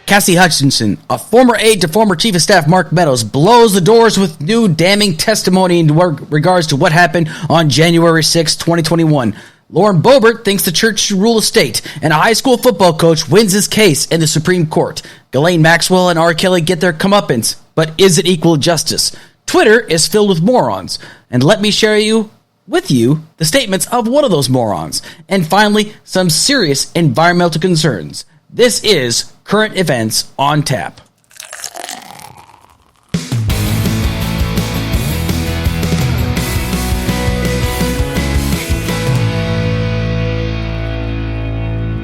Cassi Hutchinson, a former aide to former Chief of Staff Mark Meadows, blows the doors with new damning testimony in regards to what happened on January 6, 2021. Lauren Boebert thinks the church should rule the state, and a high school football coach wins his case in the Supreme Court. Ghislaine, Maxwell, and R. Kelly get their comeuppance, but is it equal justice? Twitter is filled with morons, and let me share with you the statements of one of those morons. And finally, some serious environmental concerns. This is Current Events on Tap.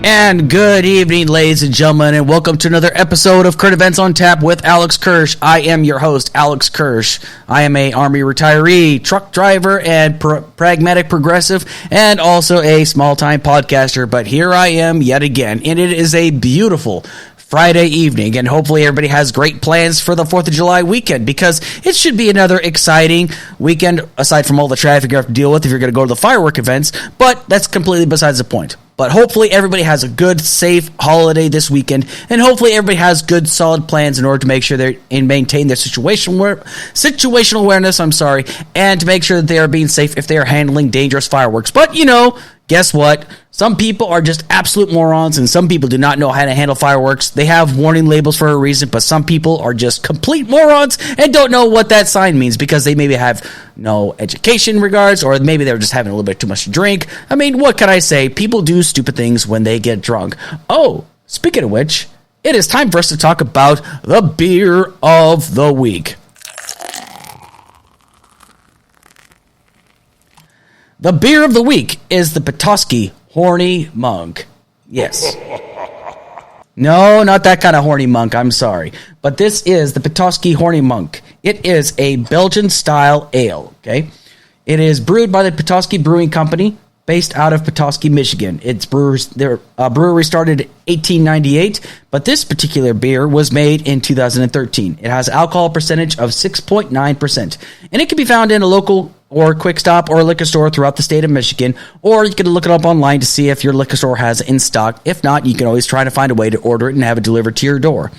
And good evening, ladies and gentlemen, and welcome to another episode of Current Events on Tap with Alex Kirsch. I am your host, Alex Kirsch. I am a Army retiree, truck driver, and pragmatic progressive, and also a small-time podcaster. But here I am yet again, and it is a beautiful Friday evening, and hopefully everybody has great plans for the 4th of July weekend, because it should be another exciting weekend, aside from all the traffic you have to deal with if you're going to go to the firework events, but that's completely besides the point. But hopefully everybody has a good, safe holiday this weekend, and hopefully everybody has good, solid plans in order to make sure they maintain their situational awareness, and to make sure that they are being safe if they are handling dangerous fireworks. But, guess what? Some people are just absolute morons, and some people do not know how to handle fireworks. They have warning labels for a reason, but some people are just complete morons and don't know what that sign means because they maybe have no education in regards, or maybe they're just having a little bit too much to drink. I mean, what can I say? People do stupid things when they get drunk. Oh, speaking of which, it is time for us to talk about the beer of the week. The beer of the week is the Petoskey Horny Monk. Yes. No, not that kind of horny monk, I'm sorry. But this is the Petoskey Horny Monk. It is a Belgian-style ale, okay? It is brewed by the Petoskey Brewing Company, based out of Petoskey, Michigan. Their brewery started in 1898, but this particular beer was made in 2013. It has alcohol percentage of 6.9%, and it can be found in a local or quick stop or liquor store throughout the state of Michigan, or you can look it up online to see if your liquor store has it in stock. If not, you can always try to find a way to order it and have it delivered to your door.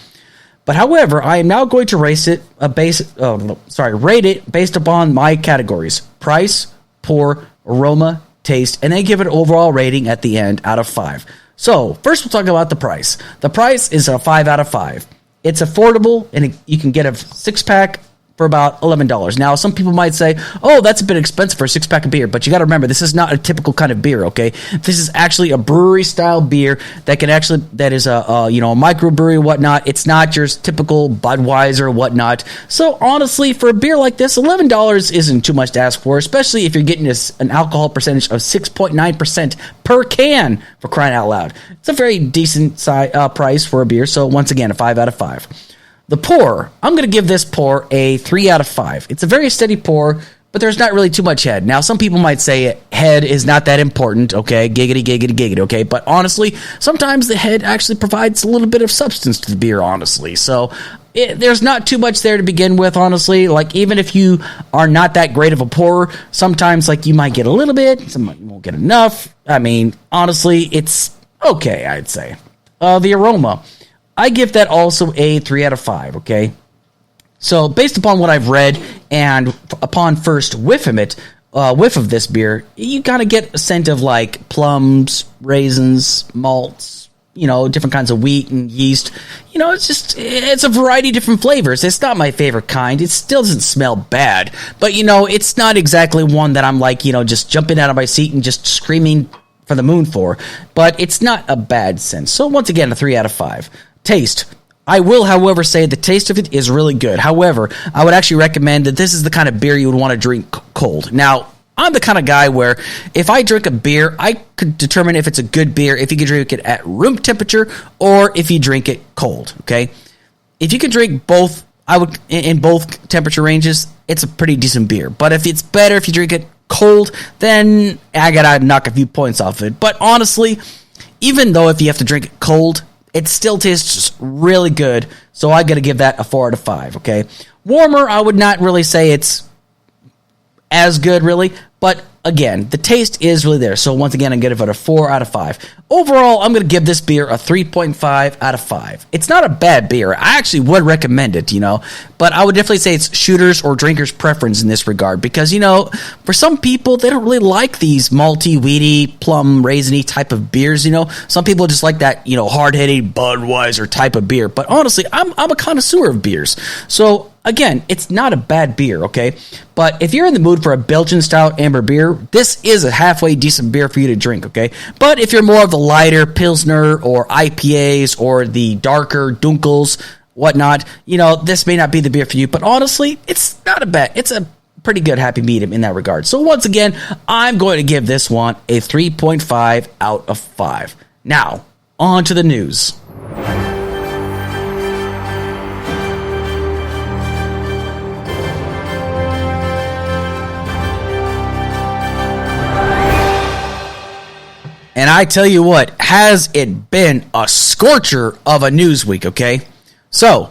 But however, I am now going to rate it based upon my categories: price, pour, aroma, taste, and then give it an overall rating at the end out of 5. So first we'll talk about the price. The price is a 5 out of 5. It's affordable, and you can get a 6-pack for about $11. Now, some people might say, oh, that's a bit expensive for a 6-pack of beer, but you got to remember, this is not a typical kind of beer, okay? This is actually a brewery-style beer that is a microbrewery and whatnot. It's not your typical Budweiser or whatnot. So, honestly, for a beer like this, $11 isn't too much to ask for, especially if you're getting an alcohol percentage of 6.9% per can, for crying out loud. It's a very decent price for a beer, so once again, a 5 out of 5. The pour, I'm going to give this pour a 3 out of 5. It's a very steady pour, but there's not really too much head. Now, some people might say head is not that important, okay? Giggity, giggity, giggity, okay? But honestly, sometimes the head actually provides a little bit of substance to the beer, honestly. So there's not too much there to begin with, honestly. Like, even if you are not that great of a pourer, sometimes, you might get a little bit, sometimes you won't get enough. I mean, honestly, it's okay, I'd say. The aroma, I give that also a 3 out of 5, okay? So, based upon what I've read, and upon first whiff of this beer, you kind of get a scent of, plums, raisins, malts, different kinds of wheat and yeast. It's a variety of different flavors. It's not my favorite kind. It still doesn't smell bad. But, it's not exactly one that I'm just jumping out of my seat and just screaming for the moon for. But it's not a bad scent. So, once again, a 3 out of 5. Taste. I will, however, say the taste of it is really good. However, I would actually recommend that this is the kind of beer you would want to drink cold. Now, I'm the kind of guy where if I drink a beer, I could determine if it's a good beer if you can drink it at room temperature or if you drink it cold, okay? If you can drink both, I would in both temperature ranges, it's a pretty decent beer. But if it's better if you drink it cold, then I gotta knock a few points off it. But honestly, even though if you have to drink it cold, it still tastes really good, so I gotta give that a 4 out of 5, okay? Warmer, I would not really say it's as good, really, but again, the taste is really there. So once again, I'm going to give it a 4 out of 5. Overall, I'm going to give this beer a 3.5 out of 5. It's not a bad beer. I actually would recommend it, but I would definitely say it's shooters or drinkers' preference in this regard because, for some people, they don't really like these malty, weedy, plum, raisiny type of beers, Some people just like that, hard-hitting Budweiser type of beer. But honestly, I'm a connoisseur of beers. So again, it's not a bad beer, okay? But if you're in the mood for a Belgian style amber beer, this is a halfway decent beer for you to drink, okay? But if you're more of the lighter Pilsner or IPAs or the darker Dunkels, whatnot, this may not be the beer for you. But honestly, it's not a bad, it's a pretty good happy medium in that regard. So once again, I'm going to give this one a 3.5 out of 5. Now, on to the news. And I tell you what, has it been a scorcher of a news week, okay? So,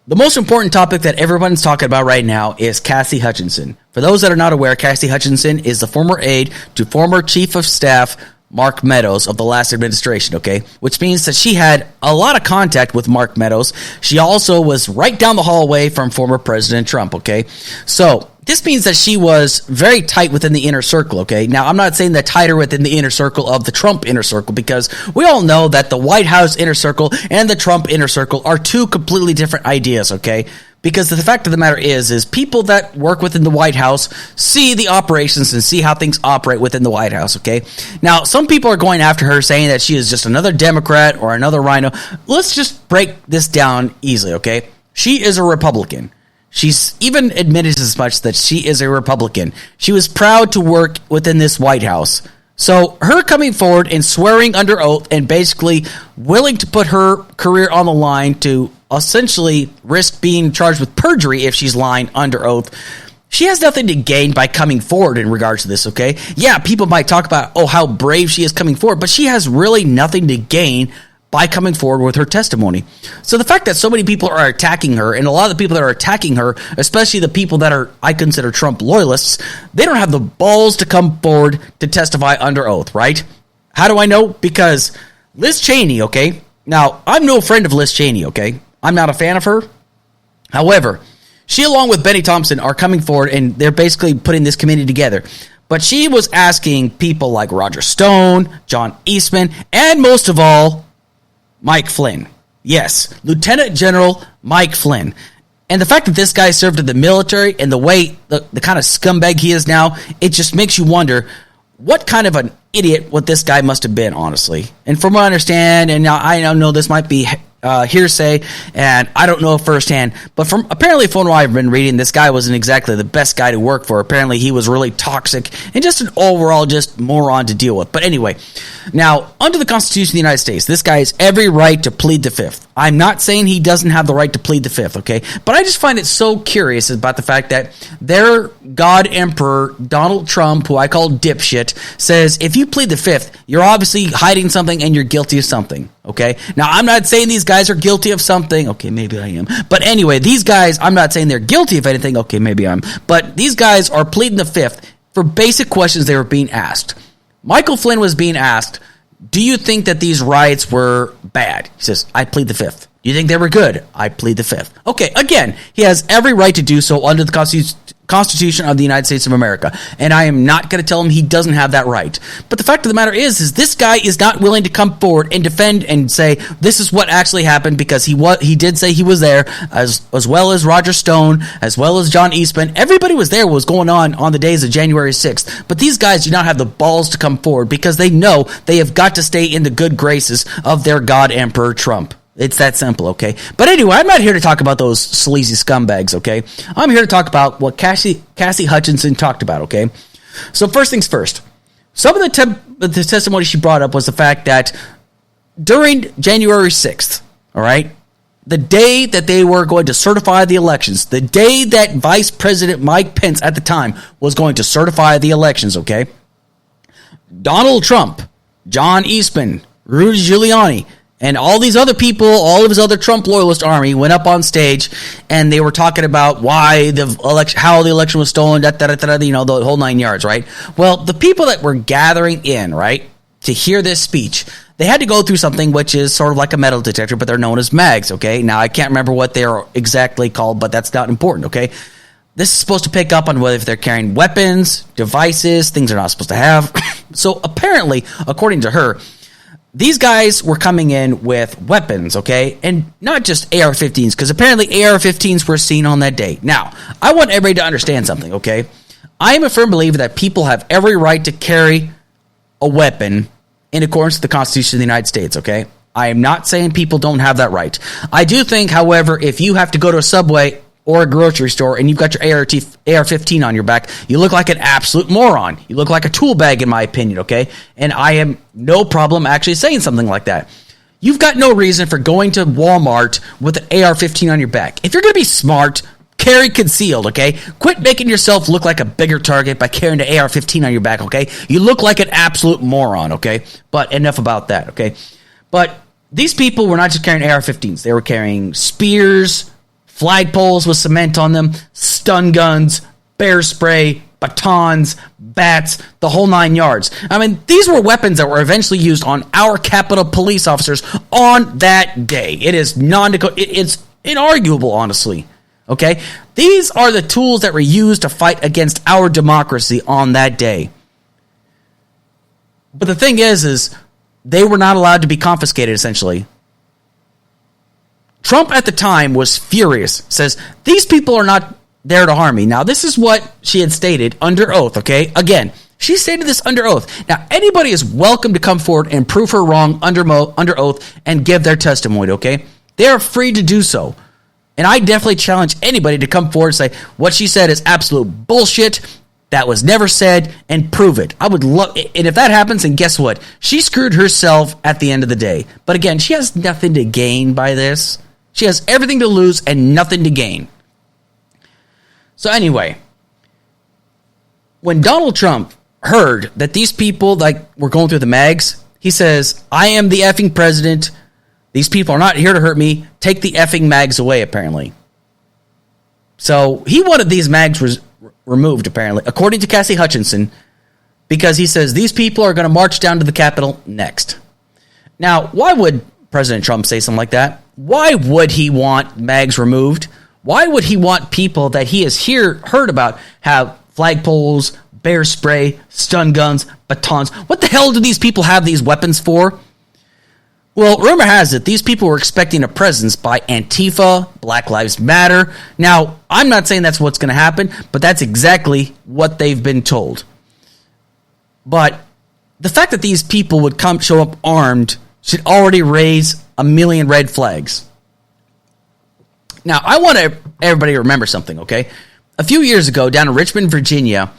the most important topic that everyone's talking about right now is Cassi Hutchinson. For those that are not aware, Cassi Hutchinson is the former aide to former Chief of Staff Mark Meadows of the last administration, okay? Which means that she had a lot of contact with Mark Meadows. She also was right down the hallway from former President Trump, okay? So, this means that she was very tight within the inner circle, okay? Now, I'm not saying that tighter within the inner circle of the Trump inner circle because we all know that the White House inner circle and the Trump inner circle are two completely different ideas, okay? Because the fact of the matter is people that work within the White House see the operations and see how things operate within the White House, okay? Now, some people are going after her saying that she is just another Democrat or another rhino. Let's just break this down easily, okay? She is a Republican. She's even admitted as much that she is a Republican. She was proud to work within this White House. So her coming forward and swearing under oath and basically willing to put her career on the line to essentially risk being charged with perjury if she's lying under oath, she has nothing to gain by coming forward in regards to this, okay? Yeah, people might talk about, how brave she is coming forward, but she has really nothing to gain by coming forward with her testimony. So the fact that so many people are attacking her, and a lot of the people that are attacking her, especially the people that are, I consider Trump loyalists, they don't have the balls to come forward to testify under oath, right? How do I know? Because Liz Cheney, okay? Now, I'm no friend of Liz Cheney, okay? I'm not a fan of her. However, she along with Benny Thompson are coming forward, and they're basically putting this committee together. But she was asking people like Roger Stone, John Eastman, and most of all, Mike Flynn. Yes, Lieutenant General Mike Flynn. And the fact that this guy served in the military and the way, the kind of scumbag he is now, it just makes you wonder what kind of an idiot what this guy must have been, honestly. And from what I understand, and now I know this might be hearsay, and I don't know firsthand, but from what I've been reading, this guy wasn't exactly the best guy to work for. Apparently, he was really toxic and just an overall just moron to deal with. But anyway, now, under the Constitution of the United States, this guy has every right to plead the fifth. I'm not saying he doesn't have the right to plead the fifth, okay? But I just find it so curious about the fact that their God Emperor, Donald Trump, who I call dipshit, says if you plead the fifth, you're obviously hiding something and you're guilty of something, okay? Now, I'm not saying these guys are guilty of something. Okay, maybe I am. But anyway, these guys, I'm not saying they're guilty of anything. Okay, maybe I'm. But these guys are pleading the fifth for basic questions they were being asked. Michael Flynn was being asked, do you think that these riots were bad? He says, I plead the fifth. Do you think they were good? I plead the fifth. Okay, again, he has every right to do so under the Constitution of the United States of America. And I am not going to tell him he doesn't have that right. But the fact of the matter is this guy is not willing to come forward and defend and say, this is what actually happened, because he did say he was there, as well as Roger Stone, as well as John Eastman. Everybody was there what was going on the days of January 6th. But these guys do not have the balls to come forward because they know they have got to stay in the good graces of their God Emperor Trump. It's that simple, okay? But anyway, I'm not here to talk about those sleazy scumbags, okay? I'm here to talk about what Cassi Hutchinson talked about, okay? So first things first. Some of the testimony she brought up was the fact that during January 6th, all right, the day that they were going to certify the elections, the day that Vice President Mike Pence at the time was going to certify the elections, okay, Donald Trump, John Eastman, Rudy Giuliani, And all these other people, all of his other Trump loyalist army went up on stage and they were talking about why the election, how the election was stolen, the whole 9 yards, right? Well, the people that were gathering in, right, to hear this speech, they had to go through something which is sort of like a metal detector, but they're known as mags, okay? Now, I can't remember what they're exactly called, but that's not important, okay? This is supposed to pick up on whether if they're carrying weapons, devices, things they're not supposed to have. So apparently, according to her, these guys were coming in with weapons, okay? And not just AR-15s, because apparently AR-15s were seen on that day. Now, I want everybody to understand something, okay? I am a firm believer that people have every right to carry a weapon in accordance with the Constitution of the United States, okay? I am not saying people don't have that right. I do think, however, if you have to go to a Subway or a grocery store and you've got your AR-15 on your back, you look like an absolute moron. You look like a tool bag, in my opinion, okay? And I am no problem actually saying something like that. You've got no reason for going to Walmart with an AR-15 on your back. If you're going to be smart, carry concealed, okay? Quit making yourself look like a bigger target by carrying an AR-15 on your back, okay? You look like an absolute moron, okay? But enough about that, okay? But these people were not just carrying AR-15s. They were carrying spears, flagpoles with cement on them, stun guns, bear spray, batons, bats, the whole 9 yards. I mean, these were weapons that were eventually used on our Capitol police officers on that day. It is it's inarguable, honestly. Okay? These are the tools that were used to fight against our democracy on that day. But the thing is they were not allowed to be confiscated, essentially. Trump at the time was furious, says, these people are not there to harm me. Now, this is what she had stated under oath, okay? Again, she stated this under oath. Now, anybody is welcome to come forward and prove her wrong under oath and give their testimony, okay? They are free to do so. And I definitely challenge anybody to come forward and say, what she said is absolute bullshit, that was never said, and prove it. I would love, and if that happens, then guess what? She screwed herself at the end of the day. But again, she has nothing to gain by this. She has everything to lose and nothing to gain. So anyway, when Donald Trump heard that these people were going through the mags, he says, I am the effing president. These people are not here to hurt me. Take the effing mags away, apparently. So he wanted these mags removed, apparently, according to Cassi Hutchinson, because he says these people are going to march down to the Capitol next. Now, why would President Trump say something like that? Why would he want mags removed? Why would he want people that he has heard about have flagpoles, bear spray, stun guns, batons? What the hell do these people have these weapons for? Well, rumor has it these people were expecting a presence by Antifa, Black Lives Matter. Now, I'm not saying that's what's going to happen, but that's exactly what they've been told. But the fact that these people would show up armed should already raise a million red flags. Now, I want everybody to remember something, okay? A few years ago, down in Richmond, Virginia,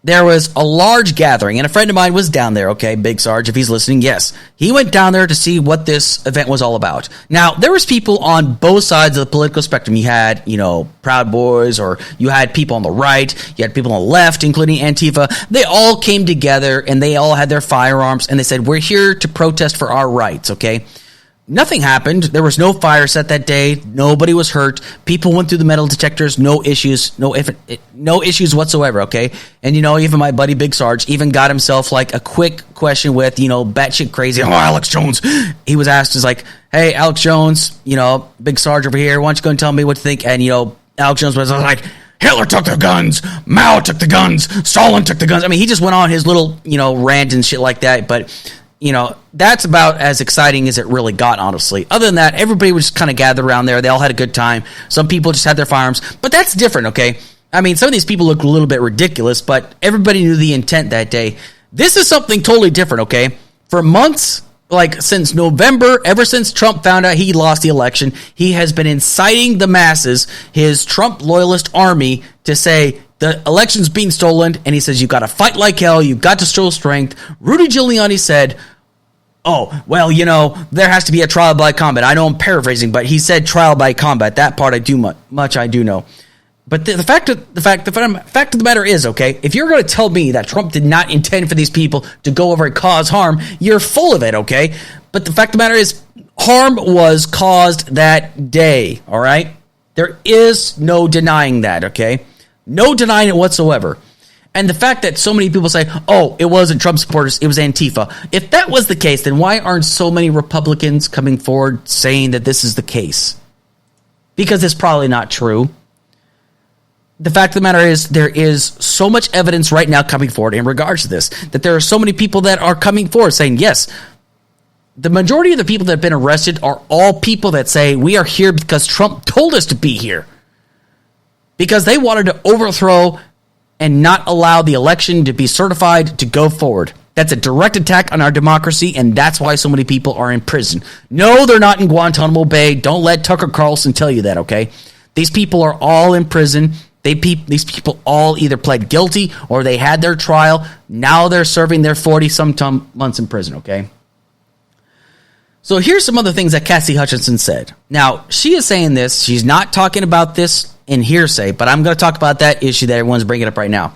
there was a large gathering, and a friend of mine was down there, okay, Big Sarge, if he's listening, yes. He went down there to see what this event was all about. Now, there was people on both sides of the political spectrum. You had, Proud Boys, or you had people on the right, you had people on the left, including Antifa. They all came together, and they all had their firearms, and they said, we're here to protest for our rights, okay? Nothing happened. There was no fire set that day. Nobody was hurt. People went through the metal detectors. No issues. No issues whatsoever, okay? And, even my buddy Big Sarge even got himself, a quick question with, batshit crazy, Alex Jones. He was asked, hey, Alex Jones, Big Sarge over here, why don't you go and tell me what you think? And, Alex Jones was like, Hitler took the guns. Mao took the guns. Stalin took the guns. I mean, he just went on his little, rant and shit like that, but that's about as exciting as it really got, honestly. Other than that, everybody was just kind of gathered around there. They all had a good time. Some people just had their firearms. But that's different, okay? I mean, some of these people look a little bit ridiculous, but everybody knew the intent that day. This is something totally different, okay? For months, since November, ever since Trump found out he lost the election, he has been inciting the masses, his Trump loyalist army, to say the election's being stolen, and he says, you got to fight like hell, you got to show strength. Rudy Giuliani said, oh, well, there has to be a trial by combat. I know I'm paraphrasing, but he said trial by combat. That part I do I do know. But the fact of the matter is, okay, if you're going to tell me that Trump did not intend for these people to go over and cause harm, you're full of it, okay? But the fact of the matter is, harm was caused that day, all right? There is no denying that, okay? No denying it whatsoever. And the fact that so many people say, oh, it wasn't Trump supporters, it was Antifa. If that was the case, then why aren't so many Republicans coming forward saying that this is the case? Because it's probably not true. The fact of the matter is, there is so much evidence right now coming forward in regards to this, that there are so many people that are coming forward saying, yes, the majority of the people that have been arrested are all people that say, we are here because Trump told us to be here. Because they wanted to overthrow and not allow the election to be certified to go forward. That's a direct attack on our democracy, and that's why so many people are in prison. No, they're not in Guantanamo Bay. Don't let Tucker Carlson tell you that, okay? These people are all in prison. These people all either pled guilty or they had their trial. Now they're serving their 40-some months in prison, okay? So here's some other things that Cassi Hutchinson said. Now, she is saying this. She's not talking about this in hearsay, but I'm going to talk about that issue that everyone's bringing up right now.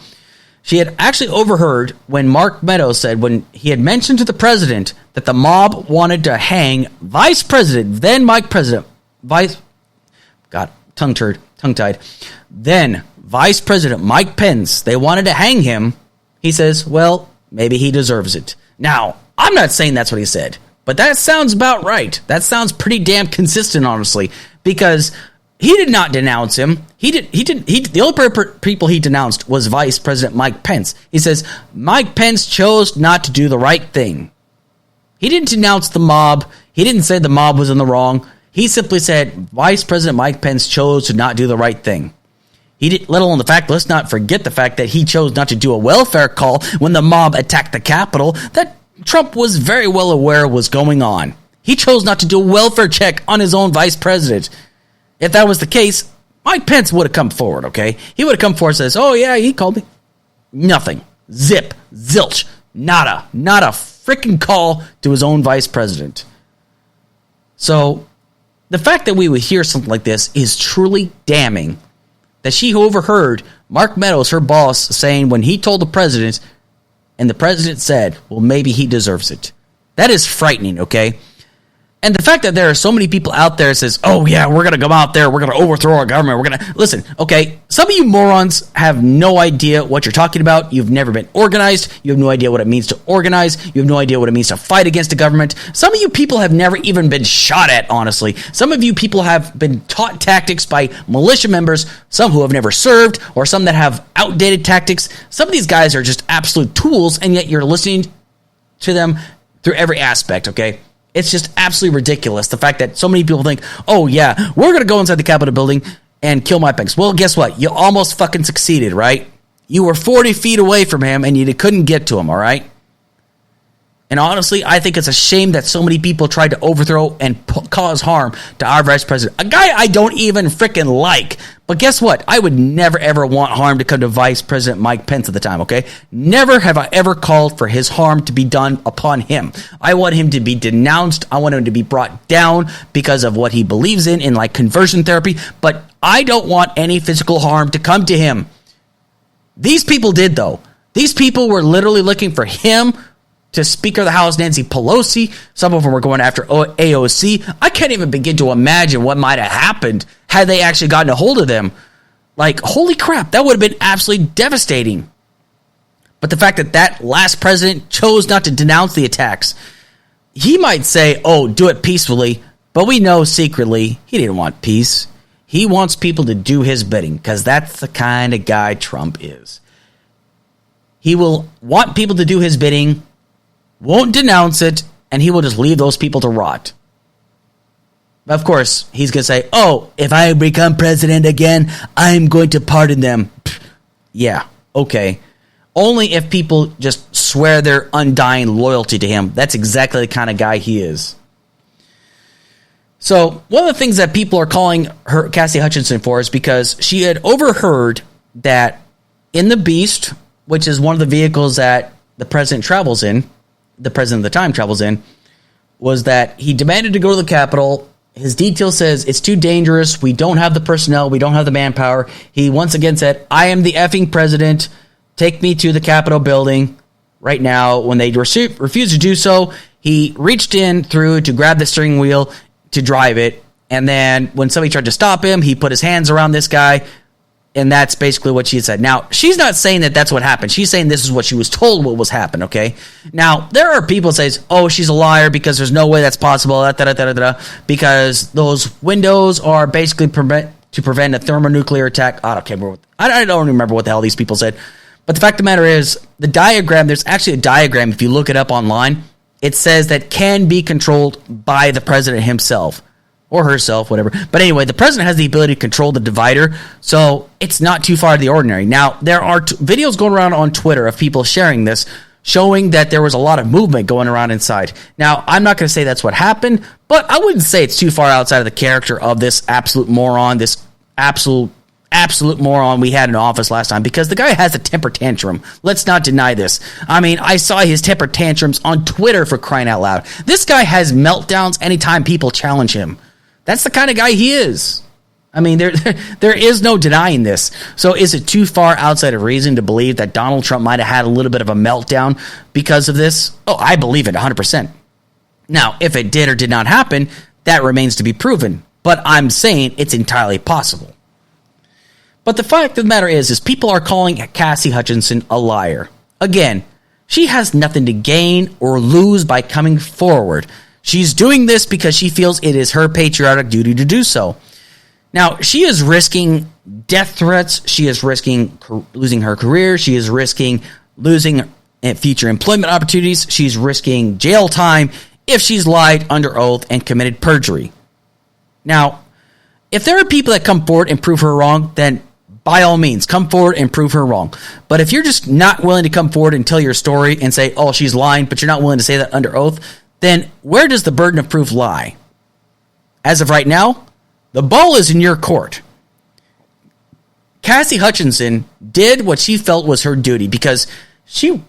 She had actually overheard when Mark Meadows said, when he had mentioned to the president that the mob wanted to hang Vice President, then tongue-tied. Then Vice President Mike Pence, they wanted to hang him. He says, well, maybe he deserves it. Now, I'm not saying that's what he said, but that sounds about right. That sounds pretty damn consistent, honestly, because he did not denounce him. The only people he denounced was Vice President Mike Pence. He says, Mike Pence chose not to do the right thing. He didn't denounce the mob. He didn't say the mob was in the wrong. He simply said Vice President Mike Pence chose to not do the right thing. Let's not forget the fact that he chose not to do a welfare call when the mob attacked the Capitol that Trump was very well aware was going on. He chose not to do a welfare check on his own vice president. If that was the case, Mike Pence would have come forward, okay? He would have come forward and says, oh yeah, he called me. Nothing. Zip. Zilch. Nada. Not a freaking call to his own vice president. So, the fact that we would hear something like this is truly damning. That she overheard Mark Meadows, her boss, saying when he told the president, and the president said, well, maybe he deserves it. That is frightening, okay? And the fact that there are so many people out there that says, oh yeah, we're going to go out there, we're going to overthrow our government, we're going to... Listen, okay, some of you morons have no idea what you're talking about. You've never been organized. You have no idea what it means to organize. You have no idea what it means to fight against the government. Some of you people have never even been shot at, honestly. Some of you people have been taught tactics by militia members, some who have never served, or some that have outdated tactics. Some of these guys are just absolute tools, and yet you're listening to them through every aspect, okay? It's just absolutely ridiculous, the fact that so many people think, oh yeah, we're going to go inside the Capitol building and kill Mike Pence. Well, guess what? You almost fucking succeeded, right? You were 40 feet away from him and you couldn't get to him, all right? And honestly, I think it's a shame that so many people tried to overthrow and cause harm to our vice president. A guy I don't even freaking like. But guess what? I would never, ever want harm to come to Vice President Mike Pence at the time, okay? Never have I ever called for his harm to be done upon him. I want him to be denounced. I want him to be brought down because of what he believes in like conversion therapy. But I don't want any physical harm to come to him. These people did, though. These people were literally looking for him to Speaker of the House Nancy Pelosi. Some of them were going after AOC. I can't even begin to imagine what might have happened had they actually gotten a hold of them. Like, holy crap, that would have been absolutely devastating. But the fact that that last president chose not to denounce the attacks, he might say, oh, do it peacefully, but we know secretly he didn't want peace. He wants people to do his bidding because that's the kind of guy Trump is. He will want people to do his bidding, won't denounce it, and he will just leave those people to rot. Of course, he's going to say, oh, if I become president again, I'm going to pardon them. Pfft, yeah, okay. Only if people just swear their undying loyalty to him. That's exactly the kind of guy he is. So, one of the things that people are calling her Cassi Hutchinson for is because she had overheard that in the Beast, which is one of the vehicles that the president travels in, the president of the time travels in, was that he demanded to go to the Capitol. His detail says, it's too dangerous. We don't have the personnel. We don't have the manpower. He once again said, I am the effing president. Take me to the Capitol building right now. When they refused to do so, He reached in through to grab the steering wheel to drive it. And then when somebody tried to stop him, he put his hands around this guy. And that's basically what she said. Now, she's not saying that that's what happened. She's saying this is what she was told what was happened, okay? Now, there are people that say, oh, she's a liar because there's no way that's possible, because those windows are basically to prevent a thermonuclear attack. I don't remember what the hell these people said. But the fact of the matter is, the diagram, there's actually a diagram, if you look it up online, it says that can be controlled by the president himself. Or herself, whatever. But anyway, the president has the ability to control the divider, so it's not too far out of the ordinary. Now, there are videos going around on Twitter of people sharing this, showing that there was a lot of movement going around inside. Now, I'm not going to say that's what happened, but I wouldn't say it's too far outside of the character of this absolute moron, this absolute moron we had in office last time, because the guy has a temper tantrum. Let's not deny this. I mean, I saw his temper tantrums on Twitter, for crying out loud. This guy has meltdowns anytime people challenge him. That's the kind of guy he is. I mean, there is no denying this. So is it too far outside of reason to believe that Donald Trump might have had a little bit of a meltdown because of this? Oh, I believe it 100%. Now, if it did or did not happen, that remains to be proven. But I'm saying it's entirely possible. But the fact of the matter is people are calling Cassi Hutchinson a liar. Again, she has nothing to gain or lose by coming forward. She's doing this because she feels it is her patriotic duty to do so. Now, she is risking death threats. She is risking losing her career. She is risking losing future employment opportunities. She's risking jail time if she's lied under oath and committed perjury. Now, if there are people that come forward and prove her wrong, then by all means, come forward and prove her wrong. But if you're just not willing to come forward and tell your story and say, oh, she's lying, but you're not willing to say that under oath, then where does the burden of proof lie? As of right now, the ball is in your court. Cassi Hutchinson did what she felt was her duty because she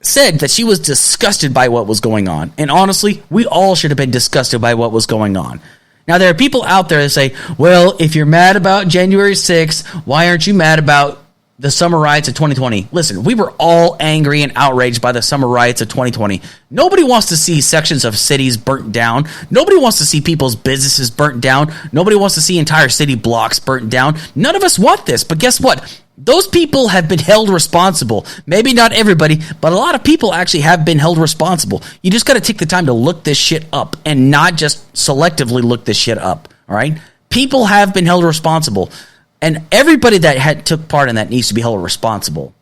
said that she was disgusted by what was going on. And honestly, we all should have been disgusted by what was going on. Now, there are people out there that say, well, if you're mad about January 6th, why aren't you mad about the summer riots of 2020? Listen, we were all angry and outraged by the summer riots of 2020. Nobody wants to see sections of cities burnt down. Nobody wants to see people's businesses burnt down. Nobody wants to see entire city blocks burnt down. None of us want this. But guess what? Those people have been held responsible. Maybe not everybody, but a lot of people actually have been held responsible. You just got to take the time to look this shit up and not just selectively look this shit up. All right? People have been held responsible. And everybody that took part in that needs to be held responsible.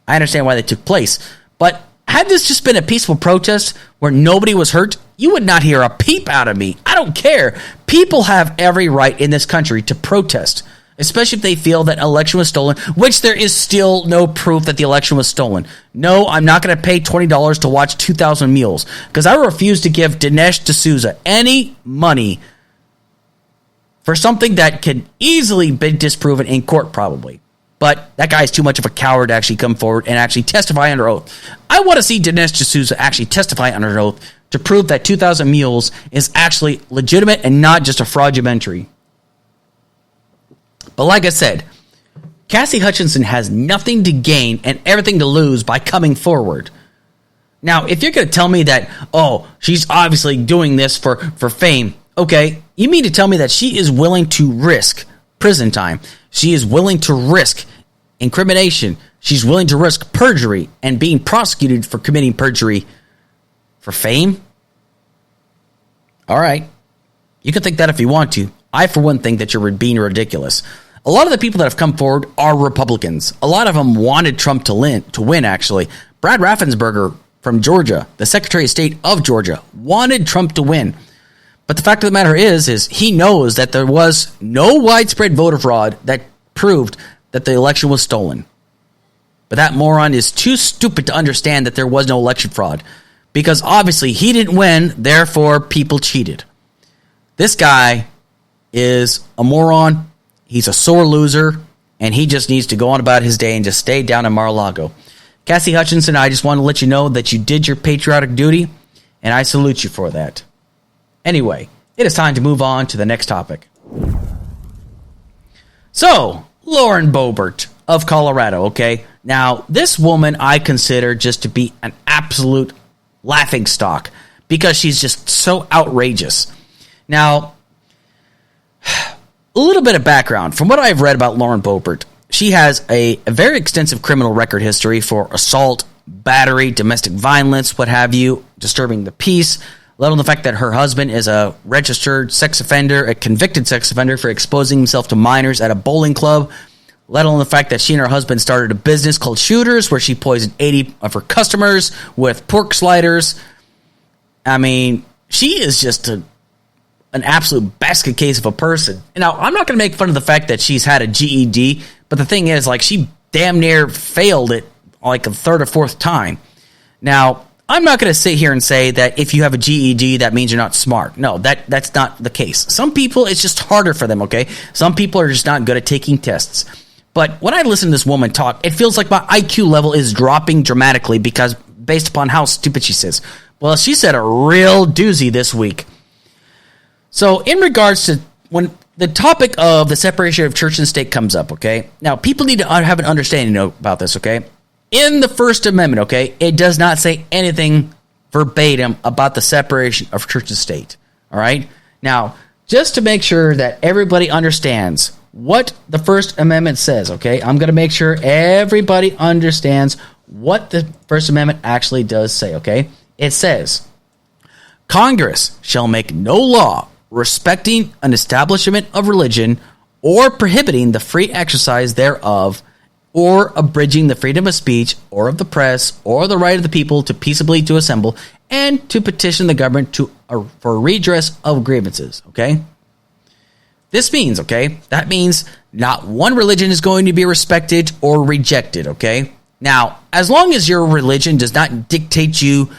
I understand why they took place. But had this just been a peaceful protest where nobody was hurt, you would not hear a peep out of me. I don't care. People have every right in this country to protest, especially if they feel that election was stolen, which there is still no proof that the election was stolen. No, I'm not going to pay $20 to watch 2,000 Mules because I refuse to give Dinesh D'Souza any money for something that can easily be disproven in court, probably. But that guy is too much of a coward to actually come forward and actually testify under oath. I want to see Dinesh D'Souza actually testify under oath to prove that 2,000 Mules is actually legitimate and not just a fraudumentary. But like I said, Cassi Hutchinson has nothing to gain and everything to lose by coming forward. Now, if you're going to tell me that, oh, she's obviously doing this for fame, okay, you mean to tell me that she is willing to risk prison time? She is willing to risk incrimination. She's willing to risk perjury and being prosecuted for committing perjury for fame? All right. You can think that if you want to. I, for one, think that you're being ridiculous. A lot of the people that have come forward are Republicans. A lot of them wanted Trump to win, actually. Brad Raffensperger from Georgia, the Secretary of State of Georgia, wanted Trump to win. But the fact of the matter is he knows that there was no widespread voter fraud that proved that the election was stolen. But that moron is too stupid to understand that there was no election fraud. Because obviously he didn't win, therefore people cheated. This guy is a moron, he's a sore loser, and he just needs to go on about his day and just stay down in Mar-a-Lago. Cassi Hutchinson, I just want to let you know that you did your patriotic duty, and I salute you for that. Anyway, it is time to move on to the next topic. So, Lauren Boebert of Colorado, okay? Now, this woman I consider just to be an absolute laughingstock because she's just so outrageous. Now, a little bit of background. From what I've read about Lauren Boebert, she has a very extensive criminal record history for assault, battery, domestic violence, what have you, disturbing the peace, let alone the fact that her husband is a registered sex offender, a convicted sex offender for exposing himself to minors at a bowling club, let alone the fact that she and her husband started a business called Shooters, where she poisoned 80 of her customers with pork sliders. I mean, she is just an absolute basket case of a person. Now, I'm not going to make fun of the fact that she's had a GED, but the thing is, like, she damn near failed it like a third or fourth time. Now, I'm not going to sit here and say that if you have a GED, that means you're not smart. No, that's not the case. Some people, it's just harder for them, okay? Some people are just not good at taking tests. But when I listen to this woman talk, it feels like my IQ level is dropping dramatically because based upon how stupid she says. Well, she said a real doozy this week. So in regards to when the topic of the separation of church and state comes up, okay? Now, people need to have an understanding about this, okay? In the First Amendment, okay, it does not say anything verbatim about the separation of church and state, all right? Now, just to make sure that everybody understands what the First Amendment says, okay, I'm going to make sure everybody understands what the First Amendment actually does say, okay? It says, Congress shall make no law respecting an establishment of religion or prohibiting the free exercise thereof or abridging the freedom of speech or of the press or the right of the people to peaceably to assemble and to petition the government for redress of grievances, okay? This means, okay, that means not one religion is going to be respected or rejected, okay? Now, as long as your religion does not dictate you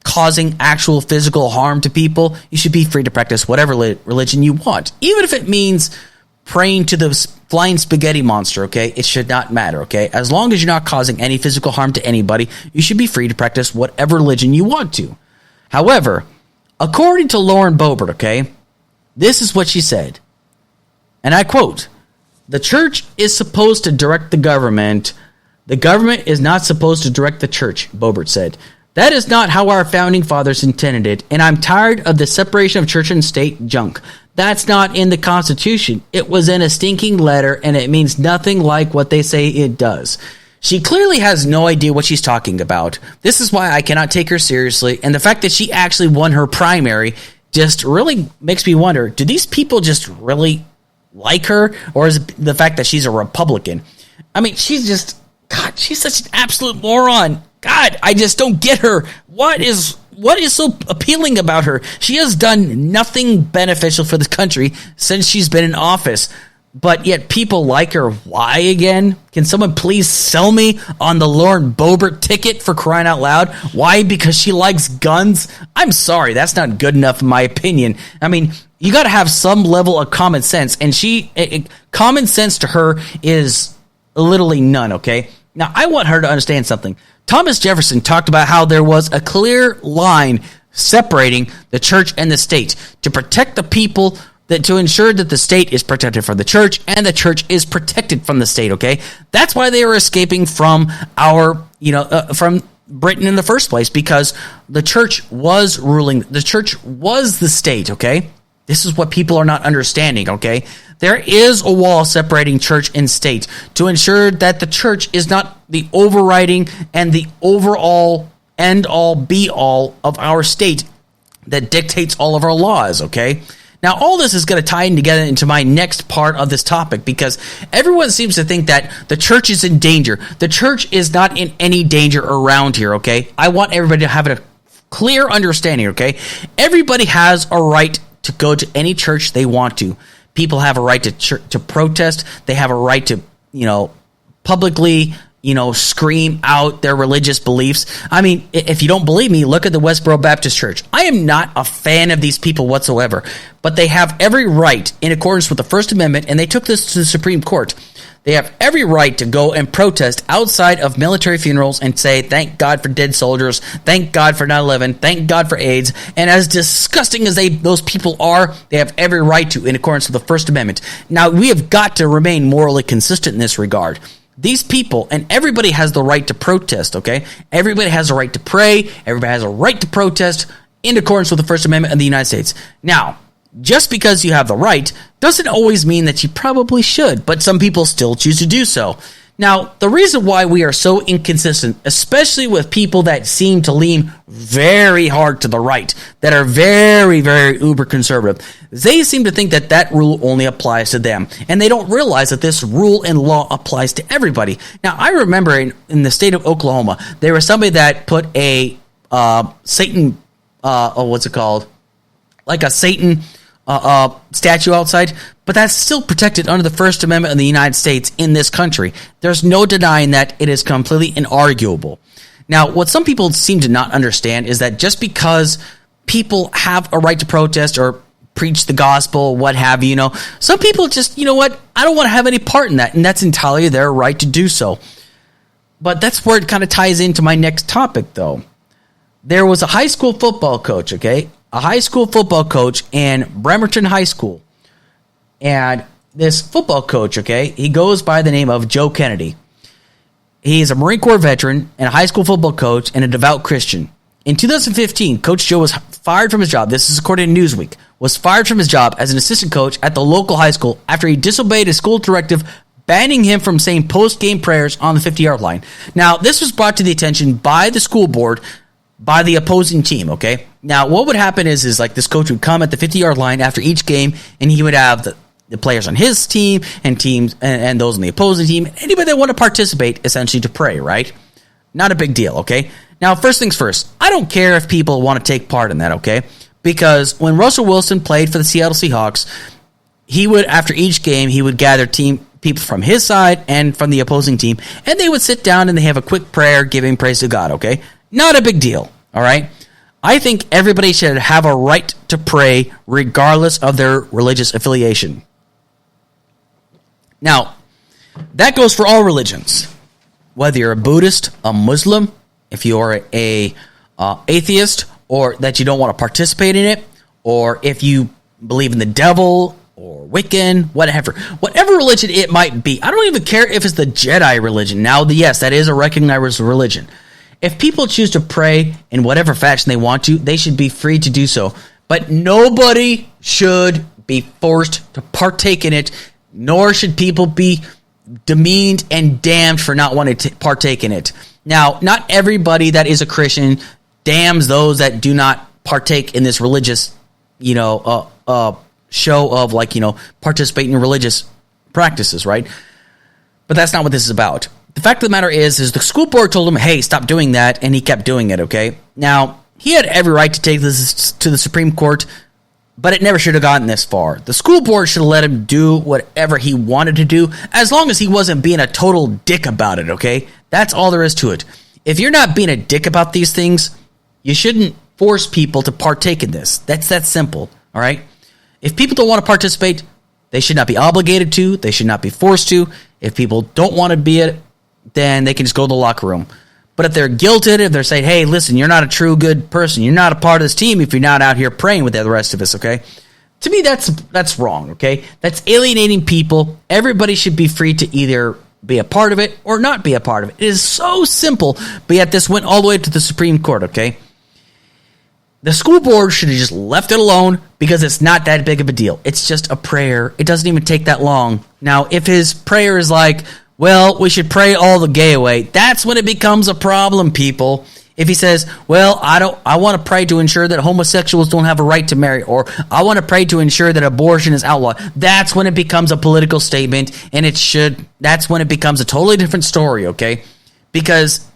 causing actual physical harm to people, you should be free to practice whatever religion you want. Even if it means praying to the flying spaghetti monster, okay? It should not matter, okay? As long as you're not causing any physical harm to anybody, you should be free to practice whatever religion you want to. However, according to Lauren Boebert, okay, this is what she said, and I quote, "The church is supposed to direct the government. The government is not supposed to direct the church," Boebert said. "That is not how our founding fathers intended it, and I'm tired of the separation of church and state junk. That's not in the Constitution. It was in a stinking letter, and it means nothing like what they say it does." She clearly has no idea what she's talking about. This is why I cannot take her seriously, and the fact that she actually won her primary just really makes me wonder, do these people just really like her, or is it the fact that she's a Republican? I mean, she's just, God, she's such an absolute moron. God, I just don't get her. What is so appealing about her? She has done nothing beneficial for the country since she's been in office, but yet people like her. Why again? Can someone please sell me on the Lauren Boebert ticket, for crying out loud? Why? Because she likes guns? I'm sorry, that's not good enough in my opinion. I mean, you got to have some level of common sense, and common sense to her is literally none, okay? Now, I want her to understand something. Thomas Jefferson talked about how there was a clear line separating the church and the state to protect the people, that to ensure that the state is protected from the church and the church is protected from the state, okay? That's why they were escaping from from Britain in the first place, because the church was ruling. The church was the state, okay? This is what people are not understanding, okay? There is a wall separating church and state to ensure that the church is not the overriding and the overall end-all, be-all of our state that dictates all of our laws, okay? Now, all this is going to tie in together into my next part of this topic, because everyone seems to think that the church is in danger. The church is not in any danger around here, okay? I want everybody to have a clear understanding, okay? Everybody has a right to go to any church they want to. People have a right to protest. They have a right to, publicly, scream out their religious beliefs. I mean, if you don't believe me, look at the Westboro Baptist Church. I am not a fan of these people whatsoever, but they have every right, in accordance with the First Amendment, and they took this to the Supreme Court. They have every right to go and protest outside of military funerals and say, thank God for dead soldiers, thank God for 9/11, thank God for AIDS. And as disgusting as those people are, they have every right to, in accordance with the First Amendment. Now, we have got to remain morally consistent in this regard. these people, and everybody has the right to protest, okay? Everybody has a right to pray. Everybody has a right to protest in accordance with the First Amendment of the United States. Now, just because you have the right doesn't always mean that you probably should, but some people still choose to do so. Now, the reason why we are so inconsistent, especially with people that seem to lean very hard to the right, that are very, very uber conservative, they seem to think that that rule only applies to them. And they don't realize that this rule and law applies to everybody. Now, I remember in the state of Oklahoma, there was somebody that put a Satan, what's it called? Like a Satan statue outside, but that's still protected under the First Amendment of the United States in this country. There's no denying that. It is completely inarguable. Now, what some people seem to not understand is that just because people have a right to protest or preach the gospel, what have you, some people just, you know what, I don't want to have any part in that, and that's entirely their right to do so. But that's where it kind of ties into my next topic, though. There was a high school football coach, okay? A high school football coach in Bremerton High School. And this football coach, okay, he goes by the name of Joe Kennedy. He's a Marine Corps veteran and a high school football coach and a devout Christian. In 2015, Coach Joe was fired from his job. This is according to Newsweek. Was fired from his job as an assistant coach at the local high school after he disobeyed a school directive banning him from saying post-game prayers on the 50-yard line. Now, this was brought to the attention by the school board by the opposing team, okay? Now, what would happen is like this coach would come at the 50-yard line after each game, and he would have the players on his team and teams and those on the opposing team, anybody that want to participate, essentially, to pray, right? Not a big deal, okay? Now, first things first, I don't care if people want to take part in that, okay? Because when Russell Wilson played for the Seattle Seahawks, he would, after each game, he would gather people from his side and from the opposing team, and they would sit down and they have a quick prayer giving praise to God, okay? Not a big deal, all right? I think everybody should have a right to pray regardless of their religious affiliation. Now, that goes for all religions. Whether you're a Buddhist, a Muslim, if you're a atheist, or that you don't want to participate in it, or if you believe in the devil, or Wiccan, whatever religion it might be. I don't even care if it's the Jedi religion. Now, yes, that is a recognized religion. If people choose to pray in whatever fashion they want to, they should be free to do so. But nobody should be forced to partake in it, nor should people be demeaned and damned for not wanting to partake in it. Now, not everybody that is a Christian damns those that do not partake in this religious, show of participating in religious practices, right? But that's not what this is about. The fact of the matter is the school board told him, hey, stop doing that, and he kept doing it, okay? Now, he had every right to take this to the Supreme Court, but it never should have gotten this far. The school board should have let him do whatever he wanted to do, as long as he wasn't being a total dick about it, okay? That's all there is to it. If you're not being a dick about these things, you shouldn't force people to partake in this. That's that simple, all right? If people don't want to participate, they should not be obligated to. They should not be forced to. If people don't want to be it, then they can just go to the locker room. But if they're guilted, if they're saying, hey, listen, you're not a true good person, you're not a part of this team if you're not out here praying with the rest of us, okay? To me, that's wrong, okay? That's alienating people. Everybody should be free to either be a part of it or not be a part of it. It is so simple, but yet this went all the way to the Supreme Court, okay? The school board should have just left it alone because it's not that big of a deal. It's just a prayer. It doesn't even take that long. Now, if his prayer is like, well, we should pray all the gay away, that's when it becomes a problem, people. If he says, well, I want to pray to ensure that homosexuals don't have a right to marry, or I want to pray to ensure that abortion is outlawed, that's when it becomes a political statement, and that's when it becomes a totally different story, okay? Because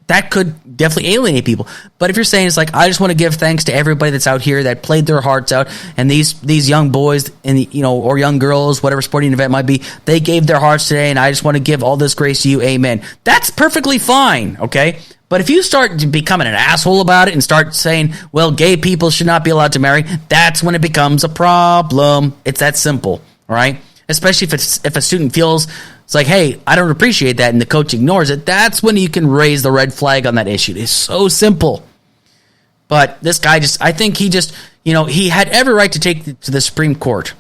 that could definitely alienate people. But if you're saying it's like, I just want to give thanks to everybody that's out here that played their hearts out, and these young boys and or young girls, whatever sporting event might be, they gave their hearts today, and I just want to give all this grace to you, amen. That's perfectly fine, okay? But if you start becoming an asshole about it and start saying, well, gay people should not be allowed to marry, that's when it becomes a problem. It's that simple, all right? Especially if a student feels it's like, hey, I don't appreciate that, and the coach ignores it, that's when you can raise the red flag on that issue. It's so simple. But this guy he had every right to take it to the Supreme Court.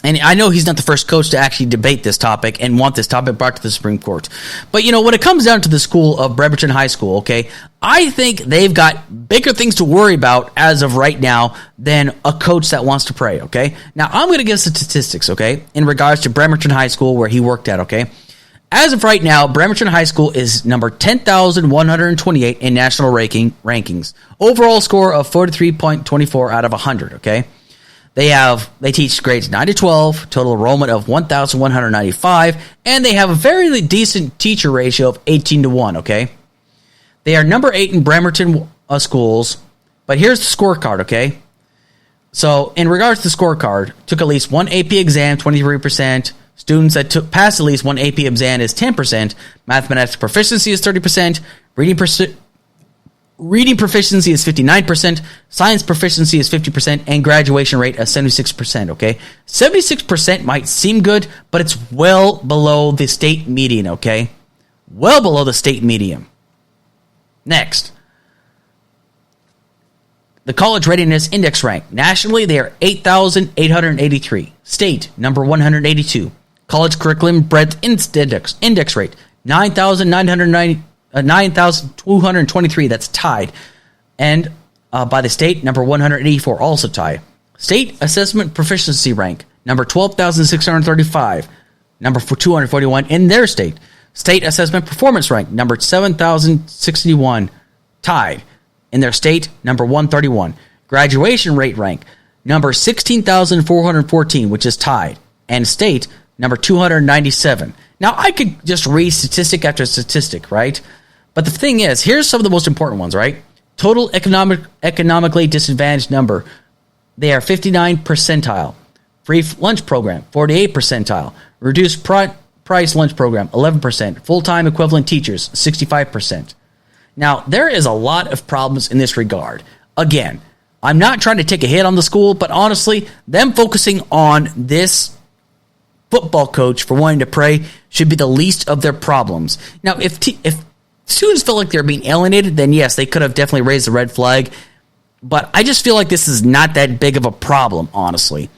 And I know he's not the first coach to actually debate this topic and want this topic brought to the Supreme Court. But, when it comes down to the school of Bremerton High School, okay, I think they've got bigger things to worry about as of right now than a coach that wants to pray, okay? Now, I'm going to give statistics, okay, in regards to Bremerton High School where he worked at, okay? As of right now, Bremerton High School is number 10,128 in national rankings. Overall score of 43.24 out of 100, okay? They teach grades 9 to 12, total enrollment of 1,195, and they have a very decent teacher ratio of 18 to 1, okay? They are number 8 in Bremerton schools, but here's the scorecard, okay? So, in regards to the scorecard, took at least one AP exam, 23%. Students that passed at least one AP exam is 10%. Mathematics proficiency is 30%. Reading proficiency is 59%, science proficiency is 50%, and graduation rate is 76%, okay? 76% might seem good, but it's well below the state median, okay? Well below the state median. Next, the College Readiness Index rank. Nationally, they are 8,883. State, number 182. College Curriculum Breadth Index rate, 9,223, that's tied. And by the state, number 184, also tied. State Assessment Proficiency Rank, number 12,635, number 241 in their state. State Assessment Performance Rank, number 7,061, tied. In their state, number 131. Graduation Rate Rank, number 16,414, which is tied. And state, number 297. Now, I could just read statistic after statistic, right? But the thing is, here's some of the most important ones, right? Total economically disadvantaged number. They are 59 percentile. Free lunch program, 48 percentile. Reduced price lunch program, 11%. Full-time equivalent teachers, 65%. Now, there is a lot of problems in this regard. Again, I'm not trying to take a hit on the school, but honestly, them focusing on this football coach for wanting to pray should be the least of their problems. Now, if students feel like they're being alienated, then yes, they could have definitely raised the red flag. But I just feel like this is not that big of a problem, honestly.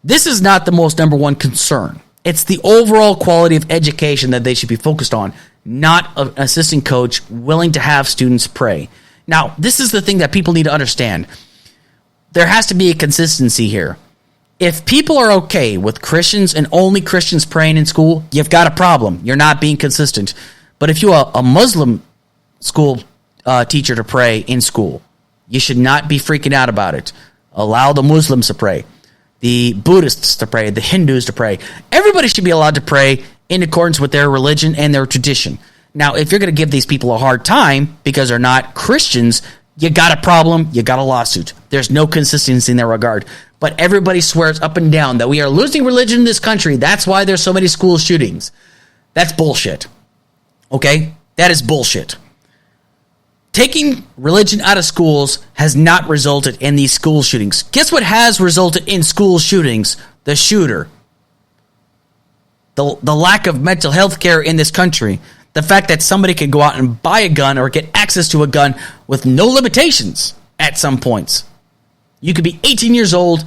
This is not the most number one concern. It's the overall quality of education that they should be focused on, not an assistant coach willing to have students pray. Now, this is the thing that people need to understand. There has to be a consistency here. If people are okay with Christians and only Christians praying in school, you've got a problem. You're not being consistent. But if you are a Muslim school teacher to pray in school, you should not be freaking out about it. Allow the Muslims to pray, the Buddhists to pray, the Hindus to pray. Everybody should be allowed to pray in accordance with their religion and their tradition. Now, if you're going to give these people a hard time because they're not Christians, you got a problem, you got a lawsuit. There's no consistency in that regard. But everybody swears up and down that we are losing religion in this country. That's why there's so many school shootings. That's bullshit. Okay? That is bullshit. Taking religion out of schools has not resulted in these school shootings. Guess what has resulted in school shootings? The shooter. The lack of mental health care in this country. The fact that somebody can go out and buy a gun or get access to a gun with no limitations at some points. You could be 18 years old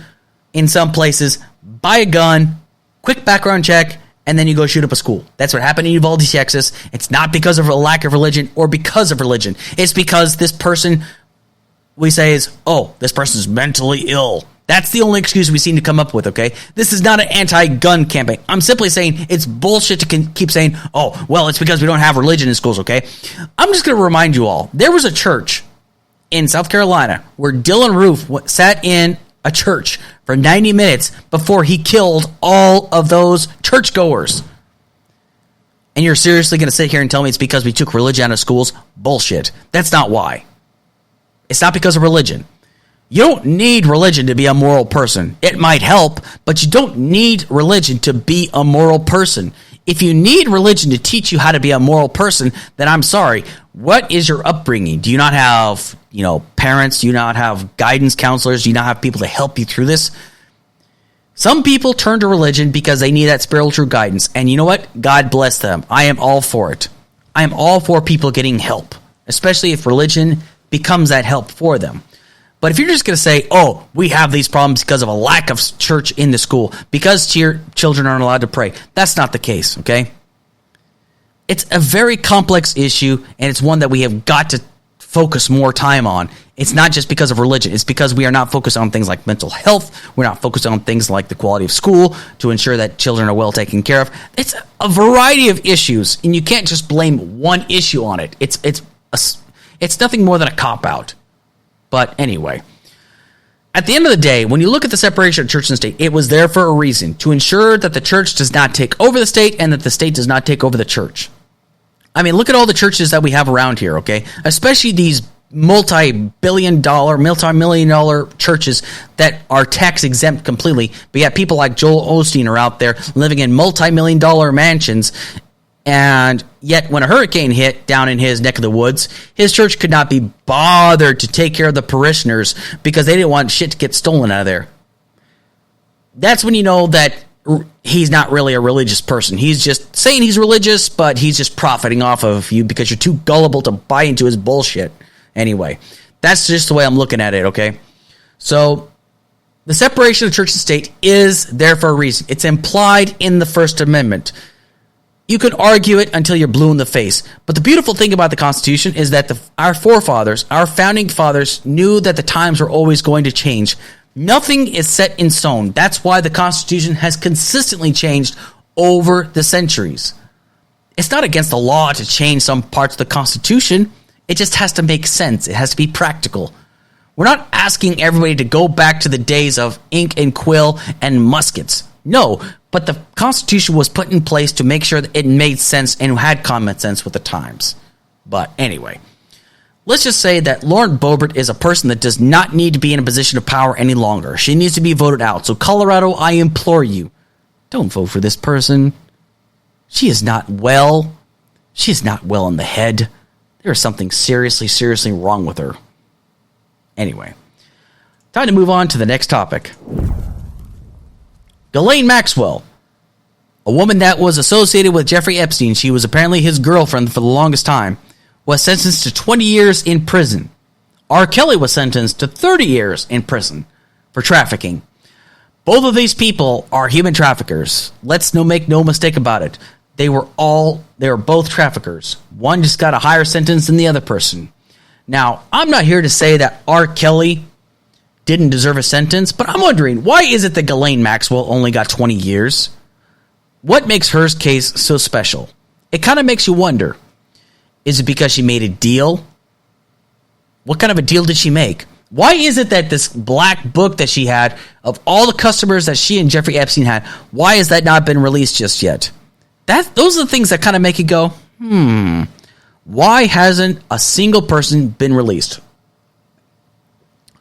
in some places, buy a gun, quick background check, and then you go shoot up a school. That's what happened in Uvalde, Texas. It's not because of a lack of religion or because of religion. It's because this person, we say is, oh, this person's mentally ill. That's the only excuse we seem to come up with, okay? This is not an anti-gun campaign. I'm simply saying it's bullshit to keep saying, oh, well, it's because we don't have religion in schools, okay? I'm just going to remind you all, there was a church in South Carolina where Dylan Roof sat in a church for 90 minutes before he killed all of those churchgoers. And you're seriously going to sit here and tell me it's because we took religion out of schools? Bullshit. That's not why. It's not because of religion. You don't need religion to be a moral person. It might help, but you don't need religion to be a moral person. If you need religion to teach you how to be a moral person, then I'm sorry. What is your upbringing? Do you not have, parents? Do you not have guidance counselors? Do you not have people to help you through this? Some people turn to religion because they need that spiritual guidance. And you know what? God bless them. I am all for it. I am all for people getting help, especially if religion becomes that help for them. But if you're just going to say, oh, we have these problems because of a lack of church in the school, because your children aren't allowed to pray, that's not the case, okay? It's a very complex issue, and it's one that we have got to focus more time on. It's not just because of religion. It's because we are not focused on things like mental health. We're not focused on things like the quality of school to ensure that children are well taken care of. It's a variety of issues, and you can't just blame one issue on it. It's nothing more than a cop-out. But anyway, at the end of the day, when you look at the separation of church and state, it was there for a reason, to ensure that the church does not take over the state and that the state does not take over the church. I mean, look at all the churches that we have around here, okay? Especially these multi-million dollar churches that are tax exempt completely. But yet people like Joel Osteen are out there living in multi-million dollar mansions. And yet when a hurricane hit down in his neck of the woods, his church could not be bothered to take care of the parishioners because they didn't want shit to get stolen out of there. That's when you know that he's not really a religious person. He's just saying he's religious, but he's just profiting off of you because you're too gullible to buy into his bullshit. Anyway, that's just the way I'm looking at it, okay? So, the separation of church and state is there for a reason. It's implied in the First Amendment. You can argue it until you're blue in the face. But the beautiful thing about the Constitution is that our forefathers, our founding fathers, knew that the times were always going to change. Nothing is set in stone. That's why the Constitution has consistently changed over the centuries. It's not against the law to change some parts of the Constitution. It just has to make sense. It has to be practical. We're not asking everybody to go back to the days of ink and quill and muskets. No, but the Constitution was put in place to make sure that it made sense and had common sense with the times. But anyway, let's just say that Lauren Boebert is a person that does not need to be in a position of power any longer. She needs to be voted out. So Colorado, I implore you, don't vote for this person. She is not well. She is not well in the head. There is something seriously wrong with her. Anyway, time to move on to the next topic. Ghislaine Maxwell, a woman that was associated with Jeffrey Epstein, she was apparently his girlfriend for the longest time, was sentenced to 20 years in prison. R. Kelly was sentenced to 30 years in prison for trafficking. Both of these people are human traffickers. Let's make no mistake about it. They were both traffickers. One just got a higher sentence than the other person. Now, I'm not here to say that R. Kelly didn't deserve a sentence, but I'm wondering, why is it that Ghislaine Maxwell only got 20 years? What makes her case so special? It kind of makes you wonder. Is it because she made a deal? What kind of a deal did she make? Why is it that this black book that she had, of all the customers that she and Jeffrey Epstein had, why has that not been released just yet? Those are the things that kind of make you go, why hasn't a single person been released?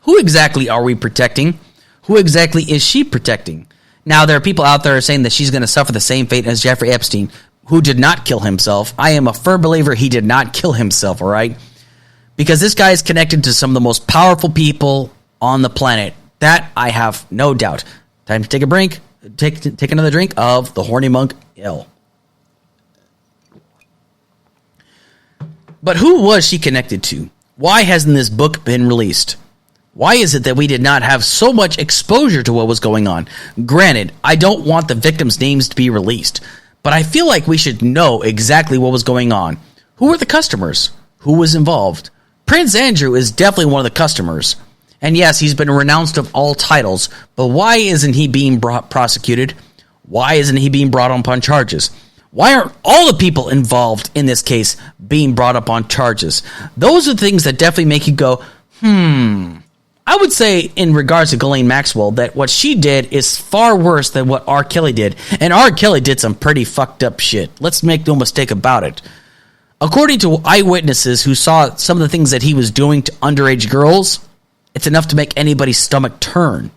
Who exactly are we protecting? Who exactly is she protecting? Now, there are people out there saying that she's going to suffer the same fate as Jeffrey Epstein, who did not kill himself. I am a firm believer he did not kill himself, all right? Because this guy is connected to some of the most powerful people on the planet. That I have no doubt. Time to take a drink. Take another drink of the Horny Monk Ale. But who was she connected to? Why hasn't this book been released? Why is it that we did not have so much exposure to what was going on? Granted, I don't want the victims' names to be released, but I feel like we should know exactly what was going on. Who were the customers? Who was involved? Prince Andrew is definitely one of the customers. And yes, he's been renounced of all titles, but why isn't he being prosecuted? Why isn't he being brought upon charges? Why aren't all the people involved in this case being brought up on charges? Those are things that definitely make you go, I would say in regards to Ghislaine Maxwell that what she did is far worse than what R. Kelly did. And R. Kelly did some pretty fucked up shit. Let's make no mistake about it. According to eyewitnesses who saw some of the things that he was doing to underage girls, it's enough to make anybody's stomach turn.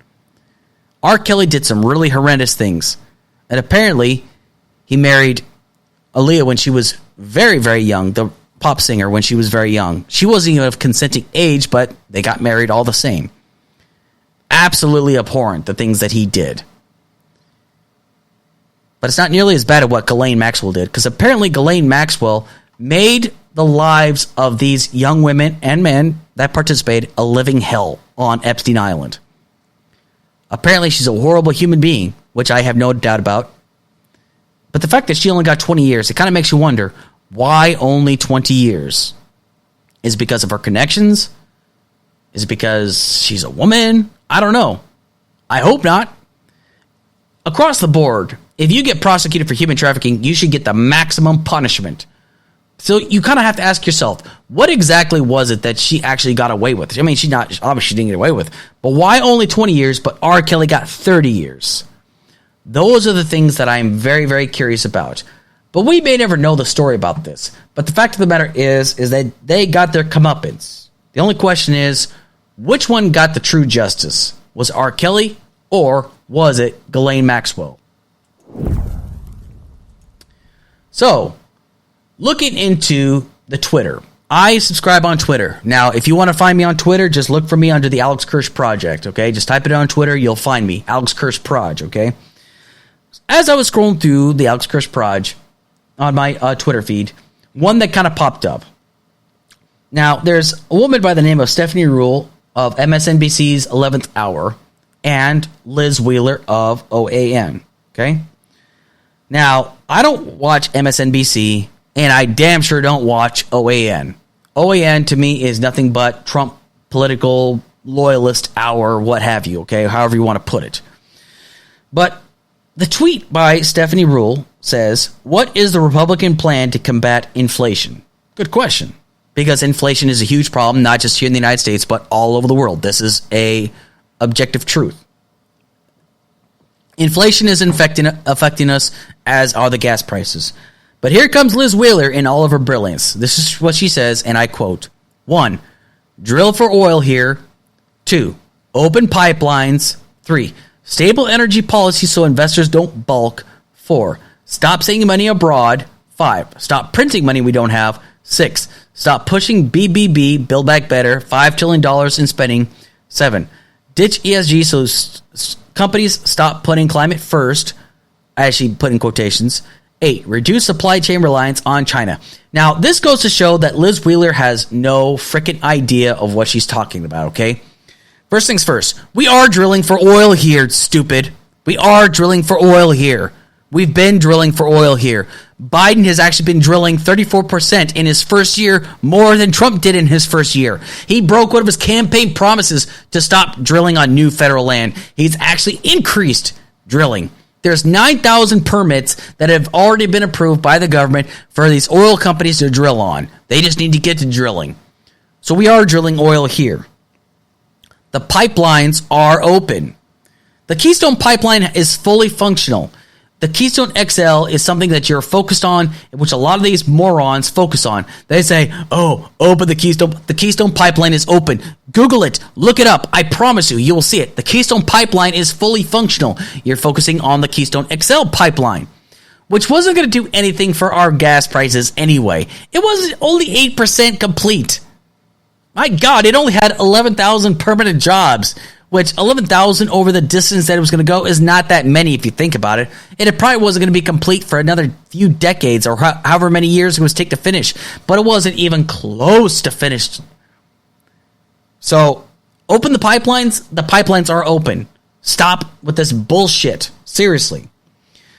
R. Kelly did some really horrendous things. And apparently, he married Aaliyah when she was very, very young, the pop singer, when she was very young. She wasn't even of consenting age, but they got married all the same. Absolutely abhorrent, the things that he did. But it's not nearly as bad as what Ghislaine Maxwell did, because apparently Ghislaine Maxwell made the lives of these young women and men that participated a living hell on Epstein Island. Apparently, she's a horrible human being, which I have no doubt about. But the fact that she only got 20 years, it kind of makes you wonder, why only 20 years? Is it because of her connections? Is it because she's a woman? I don't know. I hope not. Across the board, if you get prosecuted for human trafficking, you should get the maximum punishment. So you kind of have to ask yourself, what exactly was it that she actually got away with? I mean, obviously she didn't get away with, but why only 20 years, but R. Kelly got 30 years? Those are the things that I'm very, very curious about. But we may never know the story about this. But the fact of the matter is that they got their comeuppance. The only question is, which one got the true justice? Was it R. Kelly or was it Ghislaine Maxwell? So, looking into the Twitter. I subscribe on Twitter. Now, if you want to find me on Twitter, just look for me under the Alex Kirsch Project, okay? Just type it on Twitter, you'll find me. Alex Kirsch Proj, okay? As I was scrolling through the Alex Kirsch Proj on my Twitter feed, one that kind of popped up. Now, there's a woman by the name of Stephanie Ruhle of MSNBC's 11th Hour and Liz Wheeler of OAN, okay? Now, I don't watch MSNBC, and I damn sure don't watch OAN. OAN, to me, is nothing but Trump political loyalist hour, what have you, okay? However you want to put it. But the tweet by Stephanie Ruhle says, what is the Republican plan to combat inflation? Good question. Because inflation is a huge problem, not just here in the United States, but all over the world. This is a objective truth. Inflation is affecting us, as are the gas prices. But here comes Liz Wheeler in all of her brilliance. This is what she says, and I quote, 1. Drill for oil here. 2. Open pipelines. 3. Stable energy policy so investors don't bulk. 4. Stop sending money abroad. 5. Stop printing money we don't have. 6. Stop pushing BBB, Build Back Better, $5 trillion in spending. 7. Ditch ESG so companies stop putting climate first, as she put in quotations. 8. Reduce supply chain reliance on China. Now, this goes to show that Liz Wheeler has no freaking idea of what she's talking about, okay? First things first, we are drilling for oil here, stupid. We are drilling for oil here. We've been drilling for oil here. Biden has actually been drilling 34% in his first year, more than Trump did in his first year. He broke one of his campaign promises to stop drilling on new federal land. He's actually increased drilling. There's 9,000 permits that have already been approved by the government for these oil companies to drill on. They just need to get to drilling. So we are drilling oil here. The pipelines are open. The Keystone Pipeline is fully functional. The Keystone XL is something that you're focused on, which a lot of these morons focus on. They say, oh, open the Keystone. The Keystone Pipeline is open. Google it. Look it up. I promise you, you will see it. The Keystone Pipeline is fully functional. You're focusing on the Keystone XL pipeline, which wasn't going to do anything for our gas prices anyway. It was only 8% complete. My God, it only had 11,000 permanent jobs, which 11,000 over the distance that it was going to go is not that many if you think about it. And it probably wasn't going to be complete for another few decades or however many years it was take to finish. But it wasn't even close to finished. So, open the pipelines. The pipelines are open. Stop with this bullshit. Seriously.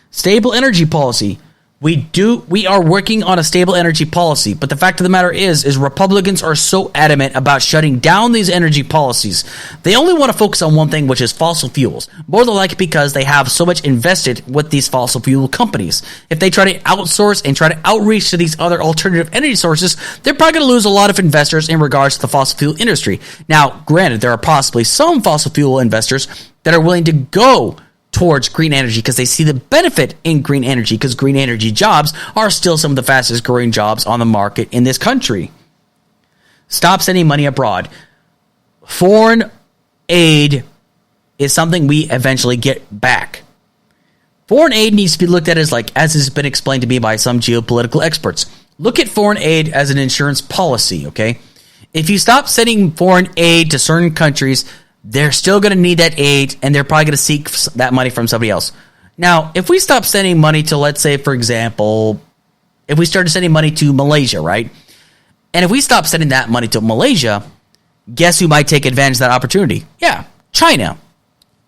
Stable energy policy. We are working on a stable energy policy, but the fact of the matter is Republicans are so adamant about shutting down these energy policies. They only want to focus on one thing, which is fossil fuels. More than likely because they have so much invested with these fossil fuel companies. If they try to outsource and try to outreach to these other alternative energy sources, they're probably going to lose a lot of investors in regards to the fossil fuel industry. Now, granted, there are possibly some fossil fuel investors that are willing to go towards green energy because they see the benefit in green energy, because green energy jobs are still some of the fastest growing jobs on the market in this country. Stop sending money abroad. Foreign aid is something we eventually get back. Foreign aid needs to be looked at as has been explained to me by some geopolitical experts. Look at foreign aid as an insurance policy, okay? If you stop sending foreign aid to certain countries, they're still going to need that aid, and they're probably going to seek that money from somebody else. Now, if we stop sending money to, let's say, for example, if we started sending money to Malaysia, right? And if we stop sending that money to Malaysia, guess who might take advantage of that opportunity? Yeah, China.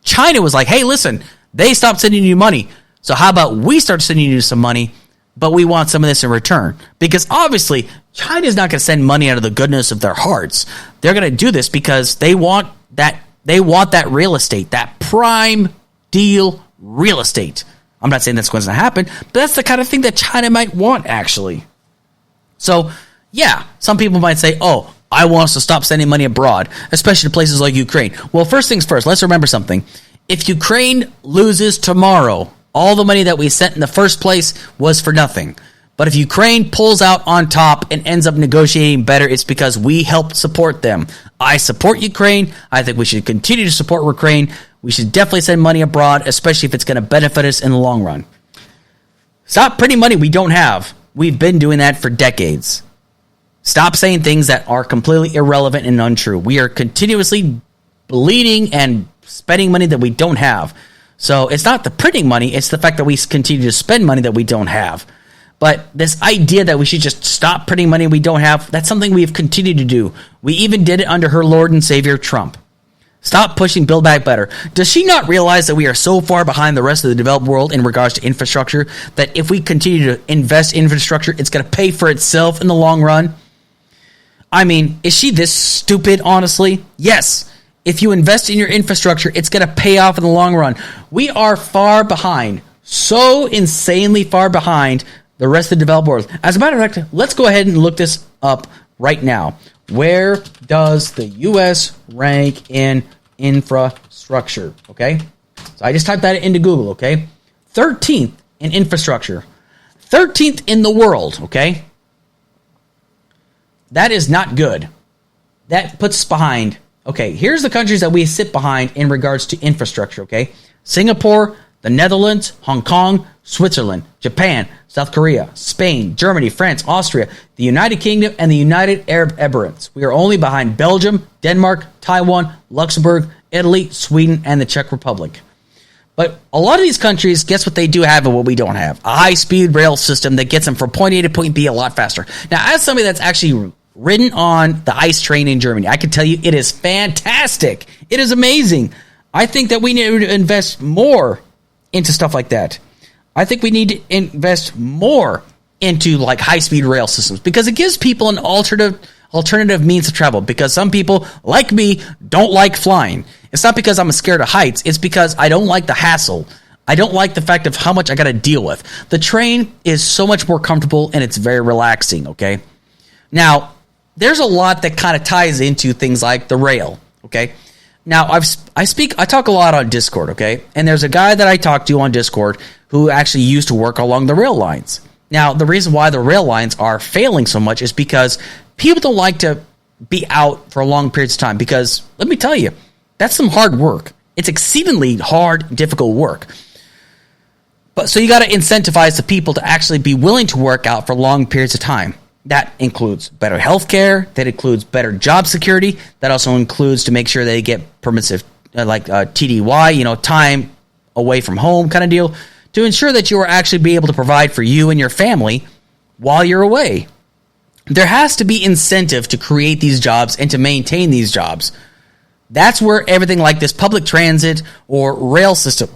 China was like, hey, listen, they stopped sending you money. So how about we start sending you some money, but we want some of this in return? Because obviously, China's not going to send money out of the goodness of their hearts. They're going to do this because they want that real estate, that prime deal real estate. I'm not saying that's going to happen, but that's the kind of thing that China might want, actually. So, yeah, some people might say, oh, I want us to stop sending money abroad, especially to places like Ukraine. Well, first things first, let's remember something. If Ukraine loses tomorrow, all the money that we sent in the first place was for nothing. But if Ukraine pulls out on top and ends up negotiating better, it's because we helped support them. I support Ukraine. I think we should continue to support Ukraine. We should definitely send money abroad, especially if it's going to benefit us in the long run. Stop printing money we don't have. We've been doing that for decades. Stop saying things that are completely irrelevant and untrue. We are continuously bleeding and spending money that we don't have. So it's not the printing money, it's the fact that we continue to spend money that we don't have. But this idea that we should just stop printing money we don't have, that's something we've continued to do. We even did it under her Lord and Savior, Trump. Stop pushing Build Back Better. Does she not realize that we are so far behind the rest of the developed world in regards to infrastructure that if we continue to invest in infrastructure, it's going to pay for itself in the long run? I mean, is she this stupid, honestly? Yes. If you invest in your infrastructure, it's going to pay off in the long run. We are far behind, so insanely far behind the rest of the developed world. As a matter of fact, let's go ahead and look this up right now. Where does the U.S. rank in infrastructure? Okay, so I just typed that into Google. Okay, 13th in infrastructure, 13th in the world. Okay, that is not good. That puts us behind. Okay, here's the countries that we sit behind in regards to infrastructure. Okay, Singapore, the Netherlands, Hong Kong, Switzerland, Japan, South Korea, Spain, Germany, France, Austria, the United Kingdom, and the United Arab Emirates. We are only behind Belgium, Denmark, Taiwan, Luxembourg, Italy, Sweden, and the Czech Republic. But a lot of these countries, guess what they do have and what we don't have? A high-speed rail system that gets them from point A to point B a lot faster. Now, as somebody that's actually ridden on the ICE train in Germany, I can tell you it is fantastic. It is amazing. I think that we need to invest more into stuff like that. I think we need to invest more into like high-speed rail systems because it gives people an alternative means of travel, because some people, like me, don't like flying. It's not because I'm scared of heights. It's because I don't like the hassle. I don't like the fact of how much I got to deal with. The train is so much more comfortable and it's very relaxing, okay? Now, there's a lot that kind of ties into things like the rail, okay? Now, I talk a lot on Discord, okay? And there's a guy that I talk to on Discord who actually used to work along the rail lines. Now, the reason why the rail lines are failing so much is because people don't like to be out for long periods of time, because, let me tell you, that's some hard work. It's exceedingly hard, difficult work. But so you got to incentivize the people to actually be willing to work out for long periods of time. That includes better health care. That includes better job security. That also includes to make sure they get permissive, TDY, time away from home kind of deal, to ensure that you are actually be able to provide for you and your family while you're away. There has to be incentive to create these jobs and to maintain these jobs. That's where everything like this public transit or rail system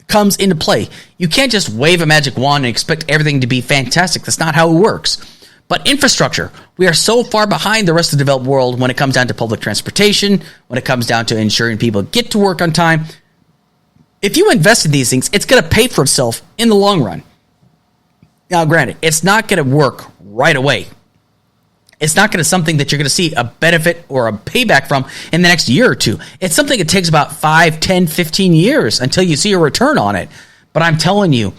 comes into play. You can't just wave a magic wand and expect everything to be fantastic. That's not how it works. But infrastructure, we are so far behind the rest of the developed world when it comes down to public transportation, when it comes down to ensuring people get to work on time. If you invest in these things, it's going to pay for itself in the long run. Now, granted, it's not going to work right away. It's not going to something that you're going to see a benefit or a payback from in the next year or two. It's something that takes about 5, 10, 15 years until you see a return on it. But I'm telling you,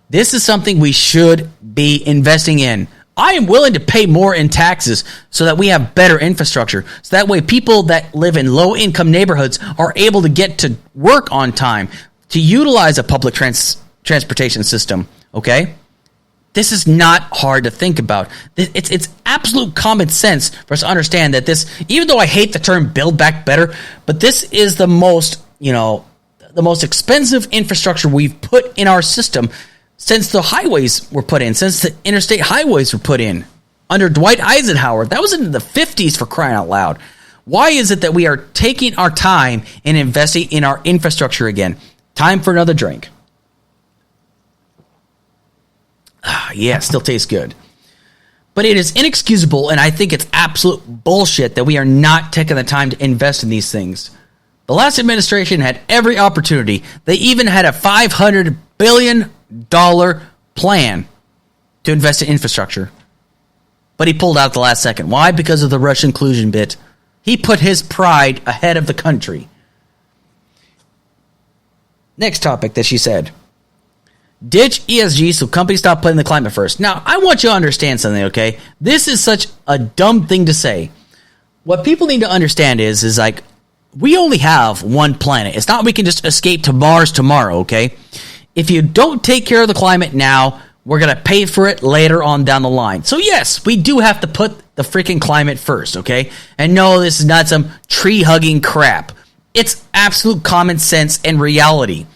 this is something we should be investing in. I am willing to pay more in taxes so that we have better infrastructure. So that way people that live in low-income neighborhoods are able to get to work on time, to utilize a public transportation system, okay? This is not hard to think about. It's absolute common sense for us to understand that this, even though I hate the term Build Back Better, but this is the most expensive infrastructure we've put in our system since the highways were put in, since the interstate highways were put in under Dwight Eisenhower. That was in the 50s, for crying out loud. Why is it that we are taking our time and investing in our infrastructure again? Time for another drink. Yeah, still tastes good. But it is inexcusable, and I think it's absolute bullshit that we are not taking the time to invest in these things. The last administration had every opportunity. They even had a $500 billion plan to invest in infrastructure. But he pulled out at the last second. Why? Because of the Russian collusion bit. He put his pride ahead of the country. Next topic that she said. Ditch ESG so companies stop putting the climate first. Now, I want you to understand something, okay? This is such a dumb thing to say. What people need to understand is like, we only have one planet. It's not we can just escape to Mars tomorrow, okay? If you don't take care of the climate now, we're going to pay for it later on down the line. So yes, we do have to put the freaking climate first, okay? And no, this is not some tree-hugging crap. It's absolute common sense and reality.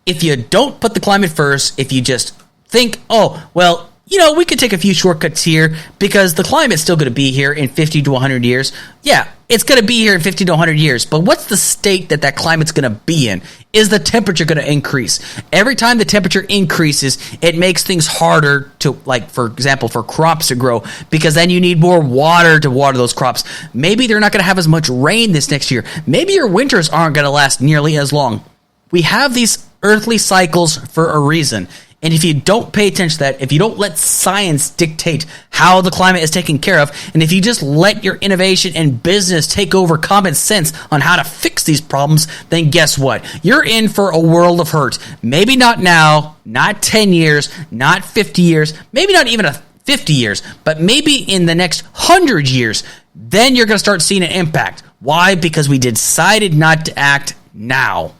If you don't put the climate first, if you just think, oh, well, you know, we could take a few shortcuts here because the climate's still going to be here in 50 to 100 years. Yeah, it's going to be here in 50 to 100 years. But what's the state that that climate's going to be in? Is the temperature going to increase? Every time the temperature increases, it makes things harder to, like, for example, for crops to grow because then you need more water to water those crops. Maybe they're not going to have as much rain this next year. Maybe your winters aren't going to last nearly as long. We have these earthly cycles for a reason. And if you don't pay attention to that, if you don't let science dictate how the climate is taken care of, and if you just let your innovation and business take over common sense on how to fix these problems, then guess what? You're in for a world of hurt. Maybe not now, not 10 years, not 50 years, maybe not even 50 years, but maybe in the next 100 years, then you're going to start seeing an impact. Why? Because we decided not to act now.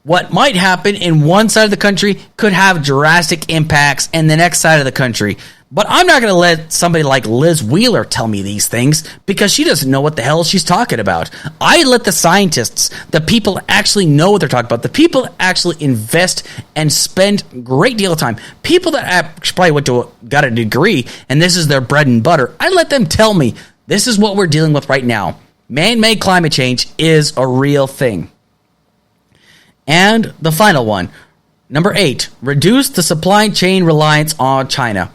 What might happen in one side of the country could have drastic impacts in the next side of the country. But I'm not going to let somebody like Liz Wheeler tell me these things because she doesn't know what the hell she's talking about. I let the scientists, the people that actually know what they're talking about, the people that actually invest and spend a great deal of time, people that probably got a degree and this is their bread and butter, I let them tell me this is what we're dealing with right now. Man-made climate change is a real thing. And the final one, number 8, reduce the supply chain reliance on China.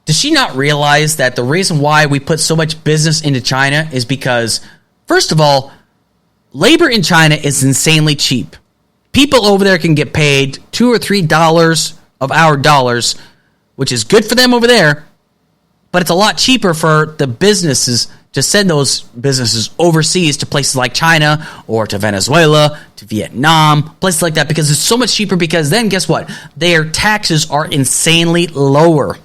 Does she not realize that the reason why we put so much business into China is because, first of all, labor in China is insanely cheap. People over there can get paid $2 or $3 of our dollars, which is good for them over there, but it's a lot cheaper for the businesses to send those businesses overseas to places like China or to Venezuela, to Vietnam, places like that, because it's so much cheaper because then guess what? Their taxes are insanely lower.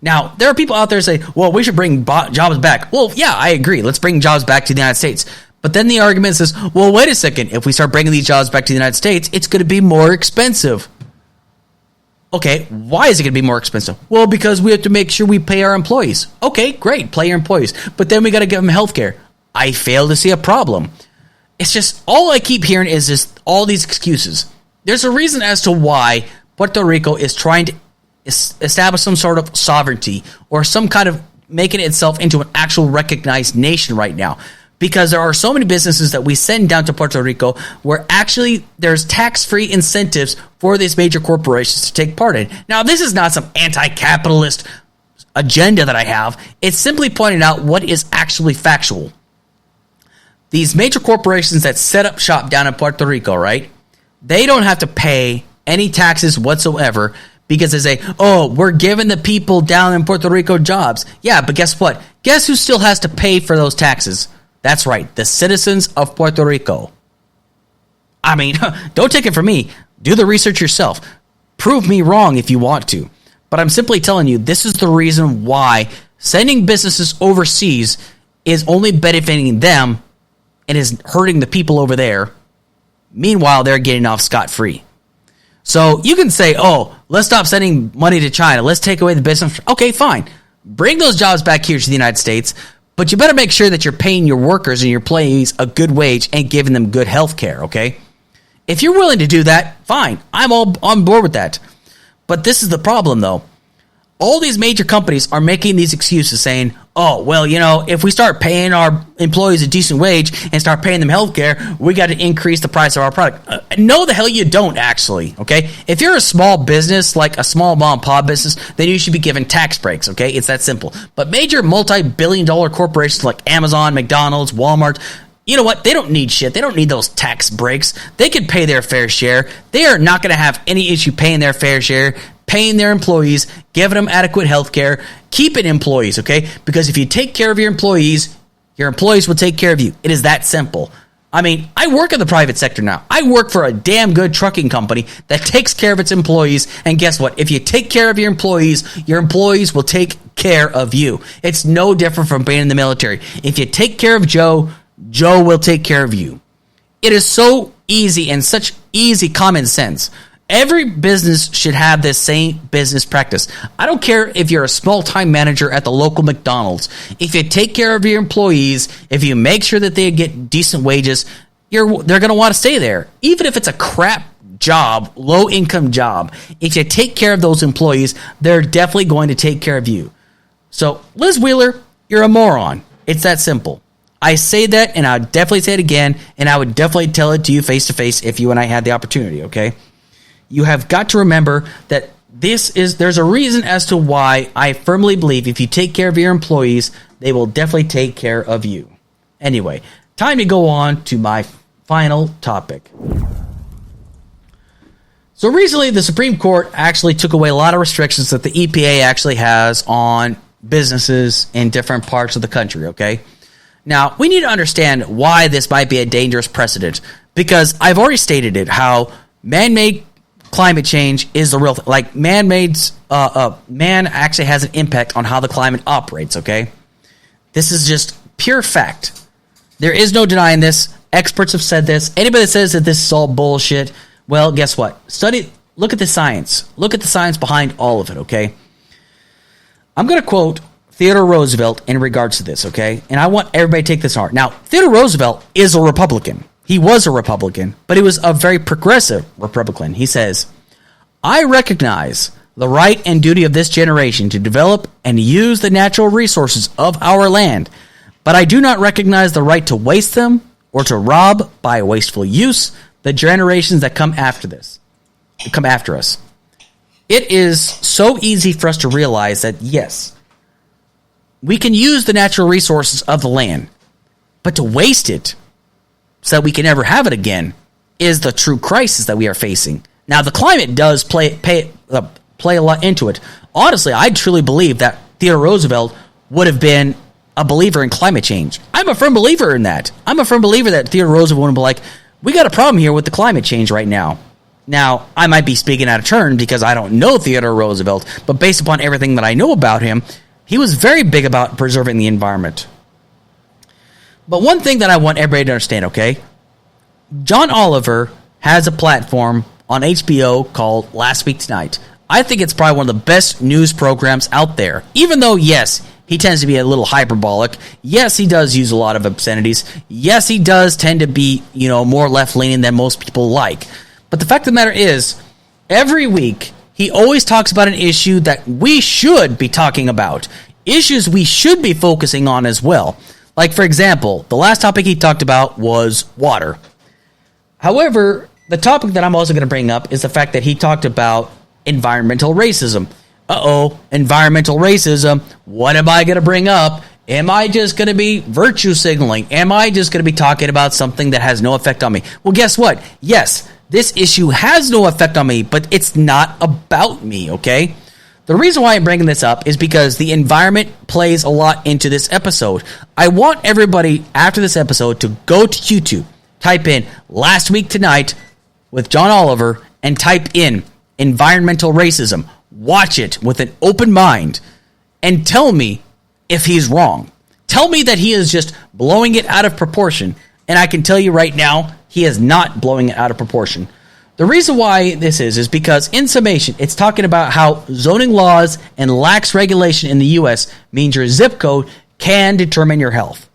Now, there are people out there who say, well, we should bring jobs back. Well, yeah, I agree. Let's bring jobs back to the United States. But then the argument says, well, wait a second. If we start bringing these jobs back to the United States, it's going to be more expensive. Okay, why is it going to be more expensive? Well, because we have to make sure we pay our employees. Okay, great, pay your employees. But then we got to give them health care. I fail to see a problem. It's just, all I keep hearing is just all these excuses. There's a reason as to why Puerto Rico is trying to establish some sort of sovereignty or some kind of making itself into an actual recognized nation right now. Because there are so many businesses that we send down to Puerto Rico where actually there's tax-free incentives for these major corporations to take part in. Now, this is not some anti-capitalist agenda that I have. It's simply pointing out what is actually factual. These major corporations that set up shop down in Puerto Rico, right? They don't have to pay any taxes whatsoever because they say, oh, we're giving the people down in Puerto Rico jobs. Yeah, but guess what? Guess who still has to pay for those taxes? That's right, the citizens of Puerto Rico. I mean, don't take it from me. Do the research yourself. Prove me wrong if you want to. But I'm simply telling you, this is the reason why sending businesses overseas is only benefiting them and is hurting the people over there. Meanwhile, they're getting off scot-free. So you can say, oh, let's stop sending money to China. Let's take away the business. Okay, fine. Bring those jobs back here to the United States. But you better make sure that you're paying your workers and your employees a good wage and giving them good health care, okay? If you're willing to do that, fine. I'm all on board with that. But this is the problem, though. all these major companies are making these excuses saying, oh, well, if we start paying our employees a decent wage and start paying them health care, we got to increase the price of our product. No, the hell you don't, actually, okay? If you're a small business, like a small mom and pop business, then you should be given tax breaks, okay? It's that simple. But major multi-billion-dollar corporations like Amazon, McDonald's, Walmart, you know what? They don't need shit. They don't need those tax breaks. They can pay their fair share. They are not going to have any issue paying their fair share, paying their employees, giving them adequate health care, keeping employees, okay? Because if you take care of your employees will take care of you. It is that simple. I mean, I work in the private sector now. I work for a damn good trucking company that takes care of its employees. And guess what? If you take care of your employees will take care of you. It's no different from being in the military. If you take care of Joe, Joe will take care of you. It is so easy and such easy common sense. Every business should have this same business practice. I don't care if you're a small-time manager at the local McDonald's. If you take care of your employees, if you make sure that they get decent wages, they're going to want to stay there. Even if it's a crap job, low-income job, if you take care of those employees, they're definitely going to take care of you. So, Liz Wheeler, you're a moron. It's that simple. I say that, and I would definitely say it again, and I would definitely tell it to you face-to-face if you and I had the opportunity, okay? You have got to remember that there's a reason as to why I firmly believe if you take care of your employees, they will definitely take care of you. Anyway, time to go on to my final topic. So recently, the Supreme Court actually took away a lot of restrictions that the EPA actually has on businesses in different parts of the country, okay? Now, we need to understand why this might be a dangerous precedent, because I've already stated it, how man-made climate change is the real thing. Like, man actually has an impact on how the climate operates, okay? This is just pure fact. There is no denying this. Experts have said this. Anybody that says that this is all bullshit, well, guess what? Look at the science. Look at the science behind all of it, okay? I'm going to quote Theodore Roosevelt in regards to this, okay? And I want everybody to take this to heart. Now, Theodore Roosevelt is a Republican. He was a Republican, but he was a very progressive Republican. He says, I recognize the right and duty of this generation to develop and use the natural resources of our land, but I do not recognize the right to waste them or to rob by wasteful use the generations that come after us. It is so easy for us to realize that, yes, we can use the natural resources of the land, but to waste it so that we can never have it again is the true crisis that we are facing. Now, the climate does play a lot into it. Honestly, I truly believe that Theodore Roosevelt would have been a believer in climate change. I'm a firm believer in that. I'm a firm believer that Theodore Roosevelt would be like, we got a problem here with the climate change right now. Now, I might be speaking out of turn because I don't know Theodore Roosevelt, but based upon everything that I know about him, he was very big about preserving the environment. But one thing that I want everybody to understand, okay? John Oliver has a platform on HBO called Last Week Tonight. I think it's probably one of the best news programs out there. Even though, yes, he tends to be a little hyperbolic. Yes, he does use a lot of obscenities. Yes, he does tend to be, more left-leaning than most people like. But the fact of the matter is, every week, he always talks about an issue that we should be talking about. Issues we should be focusing on as well. Like, for example, the last topic he talked about was water. However, the topic that I'm also going to bring up is the fact that he talked about environmental racism. Environmental racism. What am I going to bring up? Am I just going to be virtue signaling? Am I just going to be talking about something that has no effect on me? Well, guess what? Yes, this issue has no effect on me, but it's not about me, okay? The reason why I'm bringing this up is because the environment plays a lot into this episode. I want everybody after this episode to go to YouTube, type in Last Week Tonight with John Oliver, and type in environmental racism. Watch it with an open mind and tell me if he's wrong. Tell me that he is just blowing it out of proportion. And I can tell you right now, he is not blowing it out of proportion. The reason why this is because, in summation, it's talking about how zoning laws and lax regulation in the U.S. means your zip code can determine your health.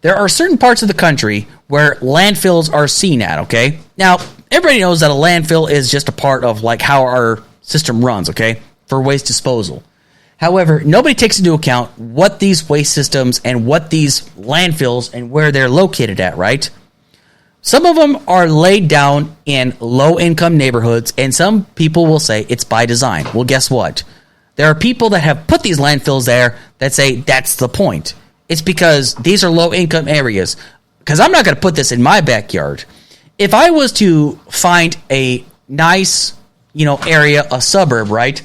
There are certain parts of the country where landfills are seen at, okay? Now, everybody knows that a landfill is just a part of, like, how our system runs, okay, for waste disposal. However, nobody takes into account what these waste systems and what these landfills and where they're located at, right? Some of them are laid down in low-income neighborhoods, and some people will say it's by design. Well, guess what? There are people that have put these landfills there that say that's the point. It's because these are low-income areas. Because I'm not going to put this in my backyard. If I was to find a nice, area, a suburb, right?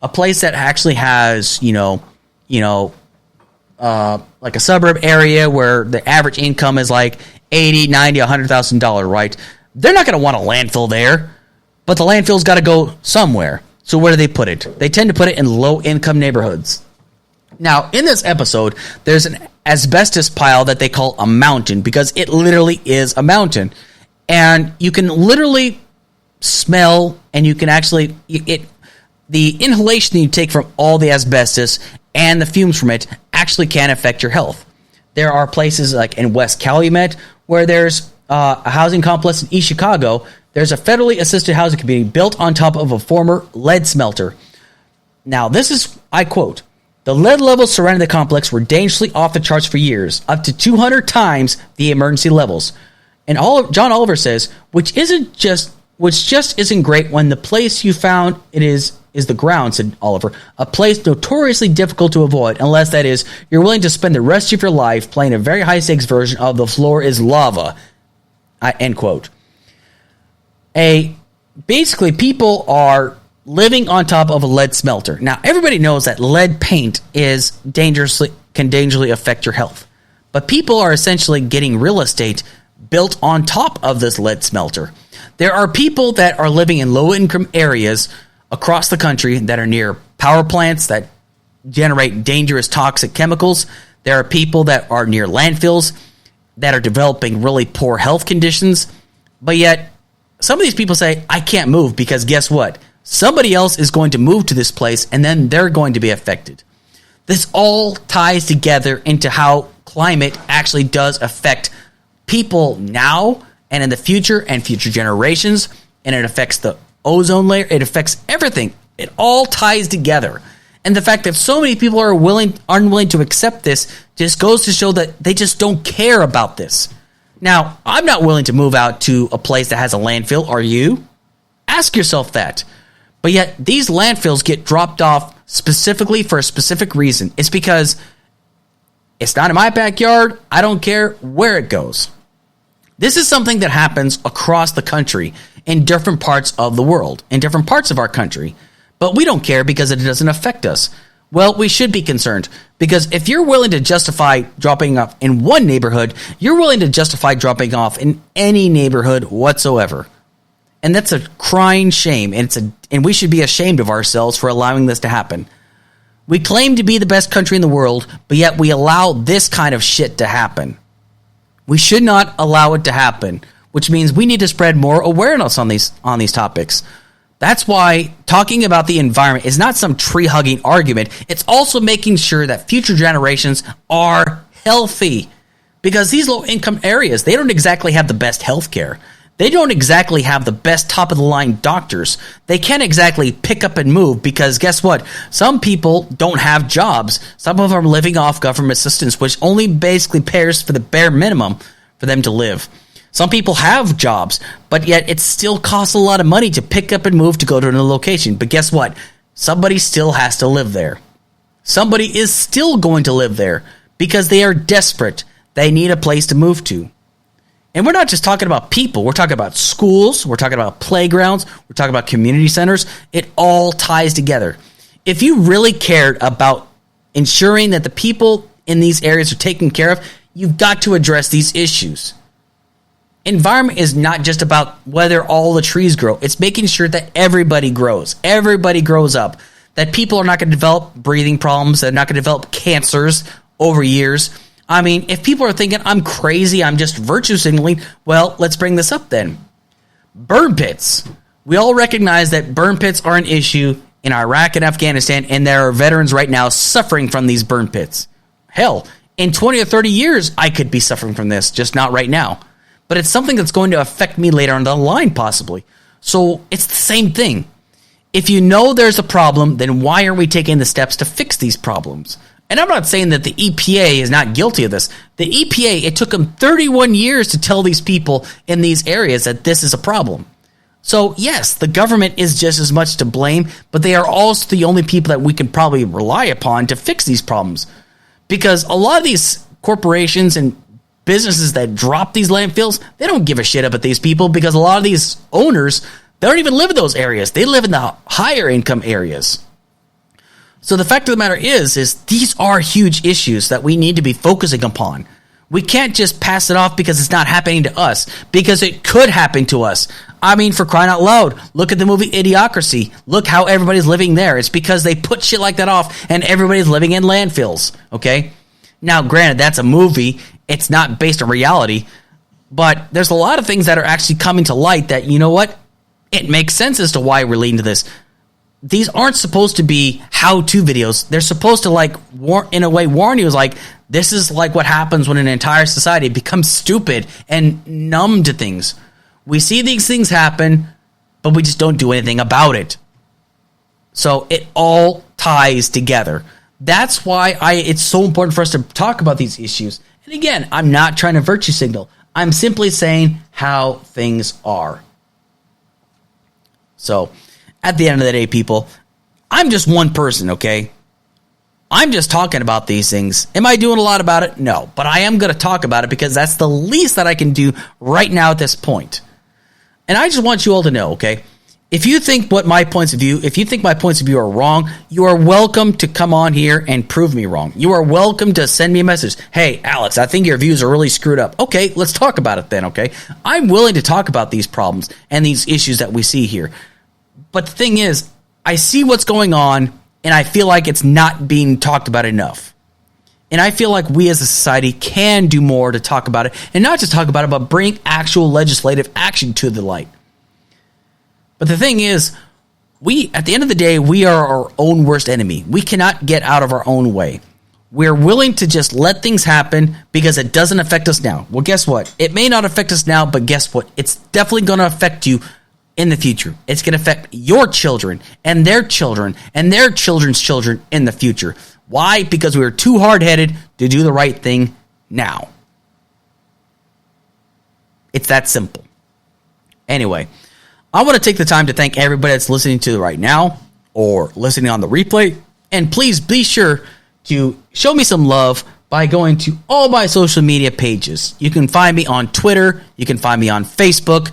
A place that actually has, like a suburb area where the average income is like $80, $90, $100,000, right? They're not going to want a landfill there, but the landfill's got to go somewhere. So where do they put it? They tend to put it in low-income neighborhoods. Now, in this episode, there's an asbestos pile that they call a mountain because it literally is a mountain. And you can literally smell, and you can actually... the inhalation that you take from all the asbestos and the fumes from it actually can affect your health. There are places like in West Calumet where there's a housing complex in East Chicago. There's a federally assisted housing community built on top of a former lead smelter. Now, this is, I quote, "The lead levels surrounding the complex were dangerously off the charts for years, up to 200 times the emergency levels." And John Oliver says, which just isn't great when the place you found it is the ground, said Oliver, "a place notoriously difficult to avoid, unless, that is, you're willing to spend the rest of your life playing a very high-stakes version of the floor is lava." End quote. Basically, people are living on top of a lead smelter. Now, everybody knows that lead paint can dangerously affect your health. But people are essentially getting real estate built on top of this lead smelter. There are people that are living in low-income areas across the country that are near power plants that generate dangerous toxic chemicals. There are people that are near landfills that are developing really poor health conditions. But yet, some of these people say, I can't move because guess what? Somebody else is going to move to this place and then they're going to be affected. This all ties together into how climate actually does affect people now and in the future and future generations. And it affects the ozone layer. It affects everything. It all ties together. And the fact that so many people are unwilling to accept this just goes to show that they just don't care about this. Now, I'm not willing to move out to a place that has a landfill. Are you? Ask yourself that. But yet, these landfills get dropped off specifically for a specific reason. It's because it's not in my backyard. I don't care where it goes. This is something that happens across the country in different parts of the world, in different parts of our country. But we don't care because it doesn't affect us. Well, we should be concerned because if you're willing to justify dropping off in one neighborhood, you're willing to justify dropping off in any neighborhood whatsoever. And that's a crying shame, and we should be ashamed of ourselves for allowing this to happen. We claim to be the best country in the world, but yet we allow this kind of shit to happen. We should not allow it to happen, which means we need to spread more awareness on these topics. That's why talking about the environment is not some tree-hugging argument. It's also making sure that future generations are healthy. Because these low-income areas, they don't exactly have the best health care. They don't exactly have the best top-of-the-line doctors. They can't exactly pick up and move because guess what? Some people don't have jobs. Some of them are living off government assistance, which only basically pays for the bare minimum for them to live. Some people have jobs, but yet it still costs a lot of money to pick up and move to go to another location. But guess what? Somebody still has to live there. Somebody is still going to live there because they are desperate. They need a place to move to. And we're not just talking about people. We're talking about schools. We're talking about playgrounds. We're talking about community centers. It all ties together. If you really cared about ensuring that the people in these areas are taken care of, you've got to address these issues. Environment is not just about whether all the trees grow. It's making sure that everybody grows. Everybody grows up. That people are not going to develop breathing problems. They're not going to develop cancers over years. I mean, if people are thinking, I'm crazy, I'm just virtue signaling, well, let's bring this up then. Burn pits. We all recognize that burn pits are an issue in Iraq and Afghanistan, and there are veterans right now suffering from these burn pits. Hell, in 20 or 30 years, I could be suffering from this, just not right now. But it's something that's going to affect me later on down the line, possibly. So it's the same thing. If you know there's a problem, then why aren't we taking the steps to fix these problems? And I'm not saying that the EPA is not guilty of this. The EPA, it took them 31 years to tell these people in these areas that this is a problem. So, yes, the government is just as much to blame, but they are also the only people that we can probably rely upon to fix these problems. Because a lot of these corporations and businesses that drop these landfills, they don't give a shit about these people, because a lot of these owners, they don't even live in those areas. They live in the higher income areas. So the fact of the matter is these are huge issues that we need to be focusing upon. We can't just pass it off because it's not happening to us, because it could happen to us. I mean, for crying out loud, look at the movie Idiocracy. Look how everybody's living there. It's because they put shit like that off and everybody's living in landfills, okay? Now, granted, that's a movie. It's not based on reality, but there's a lot of things that are actually coming to light that, you know what? It makes sense as to why we're leading to this. These aren't supposed to be how-to videos. They're supposed to, like, in a way, warn you, like, this is like what happens when an entire society becomes stupid and numb to things. We see these things happen, but we just don't do anything about it. So it all ties together. That's why it's so important for us to talk about these issues. And again, I'm not trying to virtue signal. I'm simply saying how things are. So, at the end of the day, people, I'm just one person, okay? I'm just talking about these things. Am I doing a lot about it? No. But I am going to talk about it because that's the least that I can do right now at this point. And I just want you all to know, okay? If you think my points of view are wrong, you are welcome to come on here and prove me wrong. You are welcome to send me a message. Hey, Alex, I think your views are really screwed up. Okay, let's talk about it then, okay? I'm willing to talk about these problems and these issues that we see here. But the thing is, I see what's going on, and I feel like it's not being talked about enough. And I feel like we as a society can do more to talk about it, and not just talk about it, but bring actual legislative action to the light. But the thing is, at the end of the day, we are our own worst enemy. We cannot get out of our own way. We're willing to just let things happen because it doesn't affect us now. Well, guess what? It may not affect us now, but guess what? It's definitely going to affect you in the future. It's going to affect your children and their children and their children's children in the future. Why? Because we were too hard-headed to do the right thing now. It's that simple. Anyway, I want to take the time to thank everybody that's listening to right now or listening on the replay. And please be sure to show me some love by going to all my social media pages. You can find me on Twitter. You can find me on Facebook.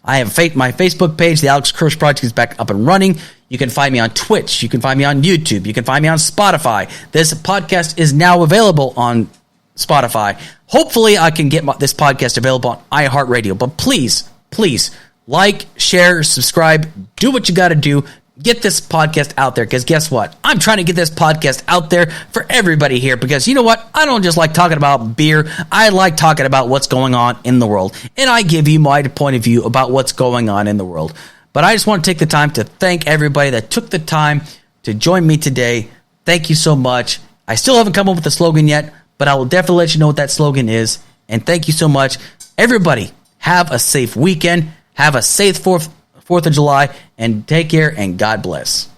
I have my Facebook page, the Alex Kirsch Project, is back up and running. You can find me on Twitch. You can find me on YouTube. You can find me on Spotify. This podcast is now available on Spotify. Hopefully, I can get this podcast available on iHeartRadio. But please, like, share, subscribe. Do what you got to do. Get this podcast out there, because guess what? I'm trying to get this podcast out there for everybody here, because you know what? I don't just like talking about beer. I like talking about what's going on in the world, and I give you my point of view about what's going on in the world. But I just want to take the time to thank everybody that took the time to join me today. Thank you so much. I still haven't come up with a slogan yet, but I will definitely let you know what that slogan is. And thank you so much. Everybody, have a safe weekend. Have a safe 4th of July, and take care, and God bless.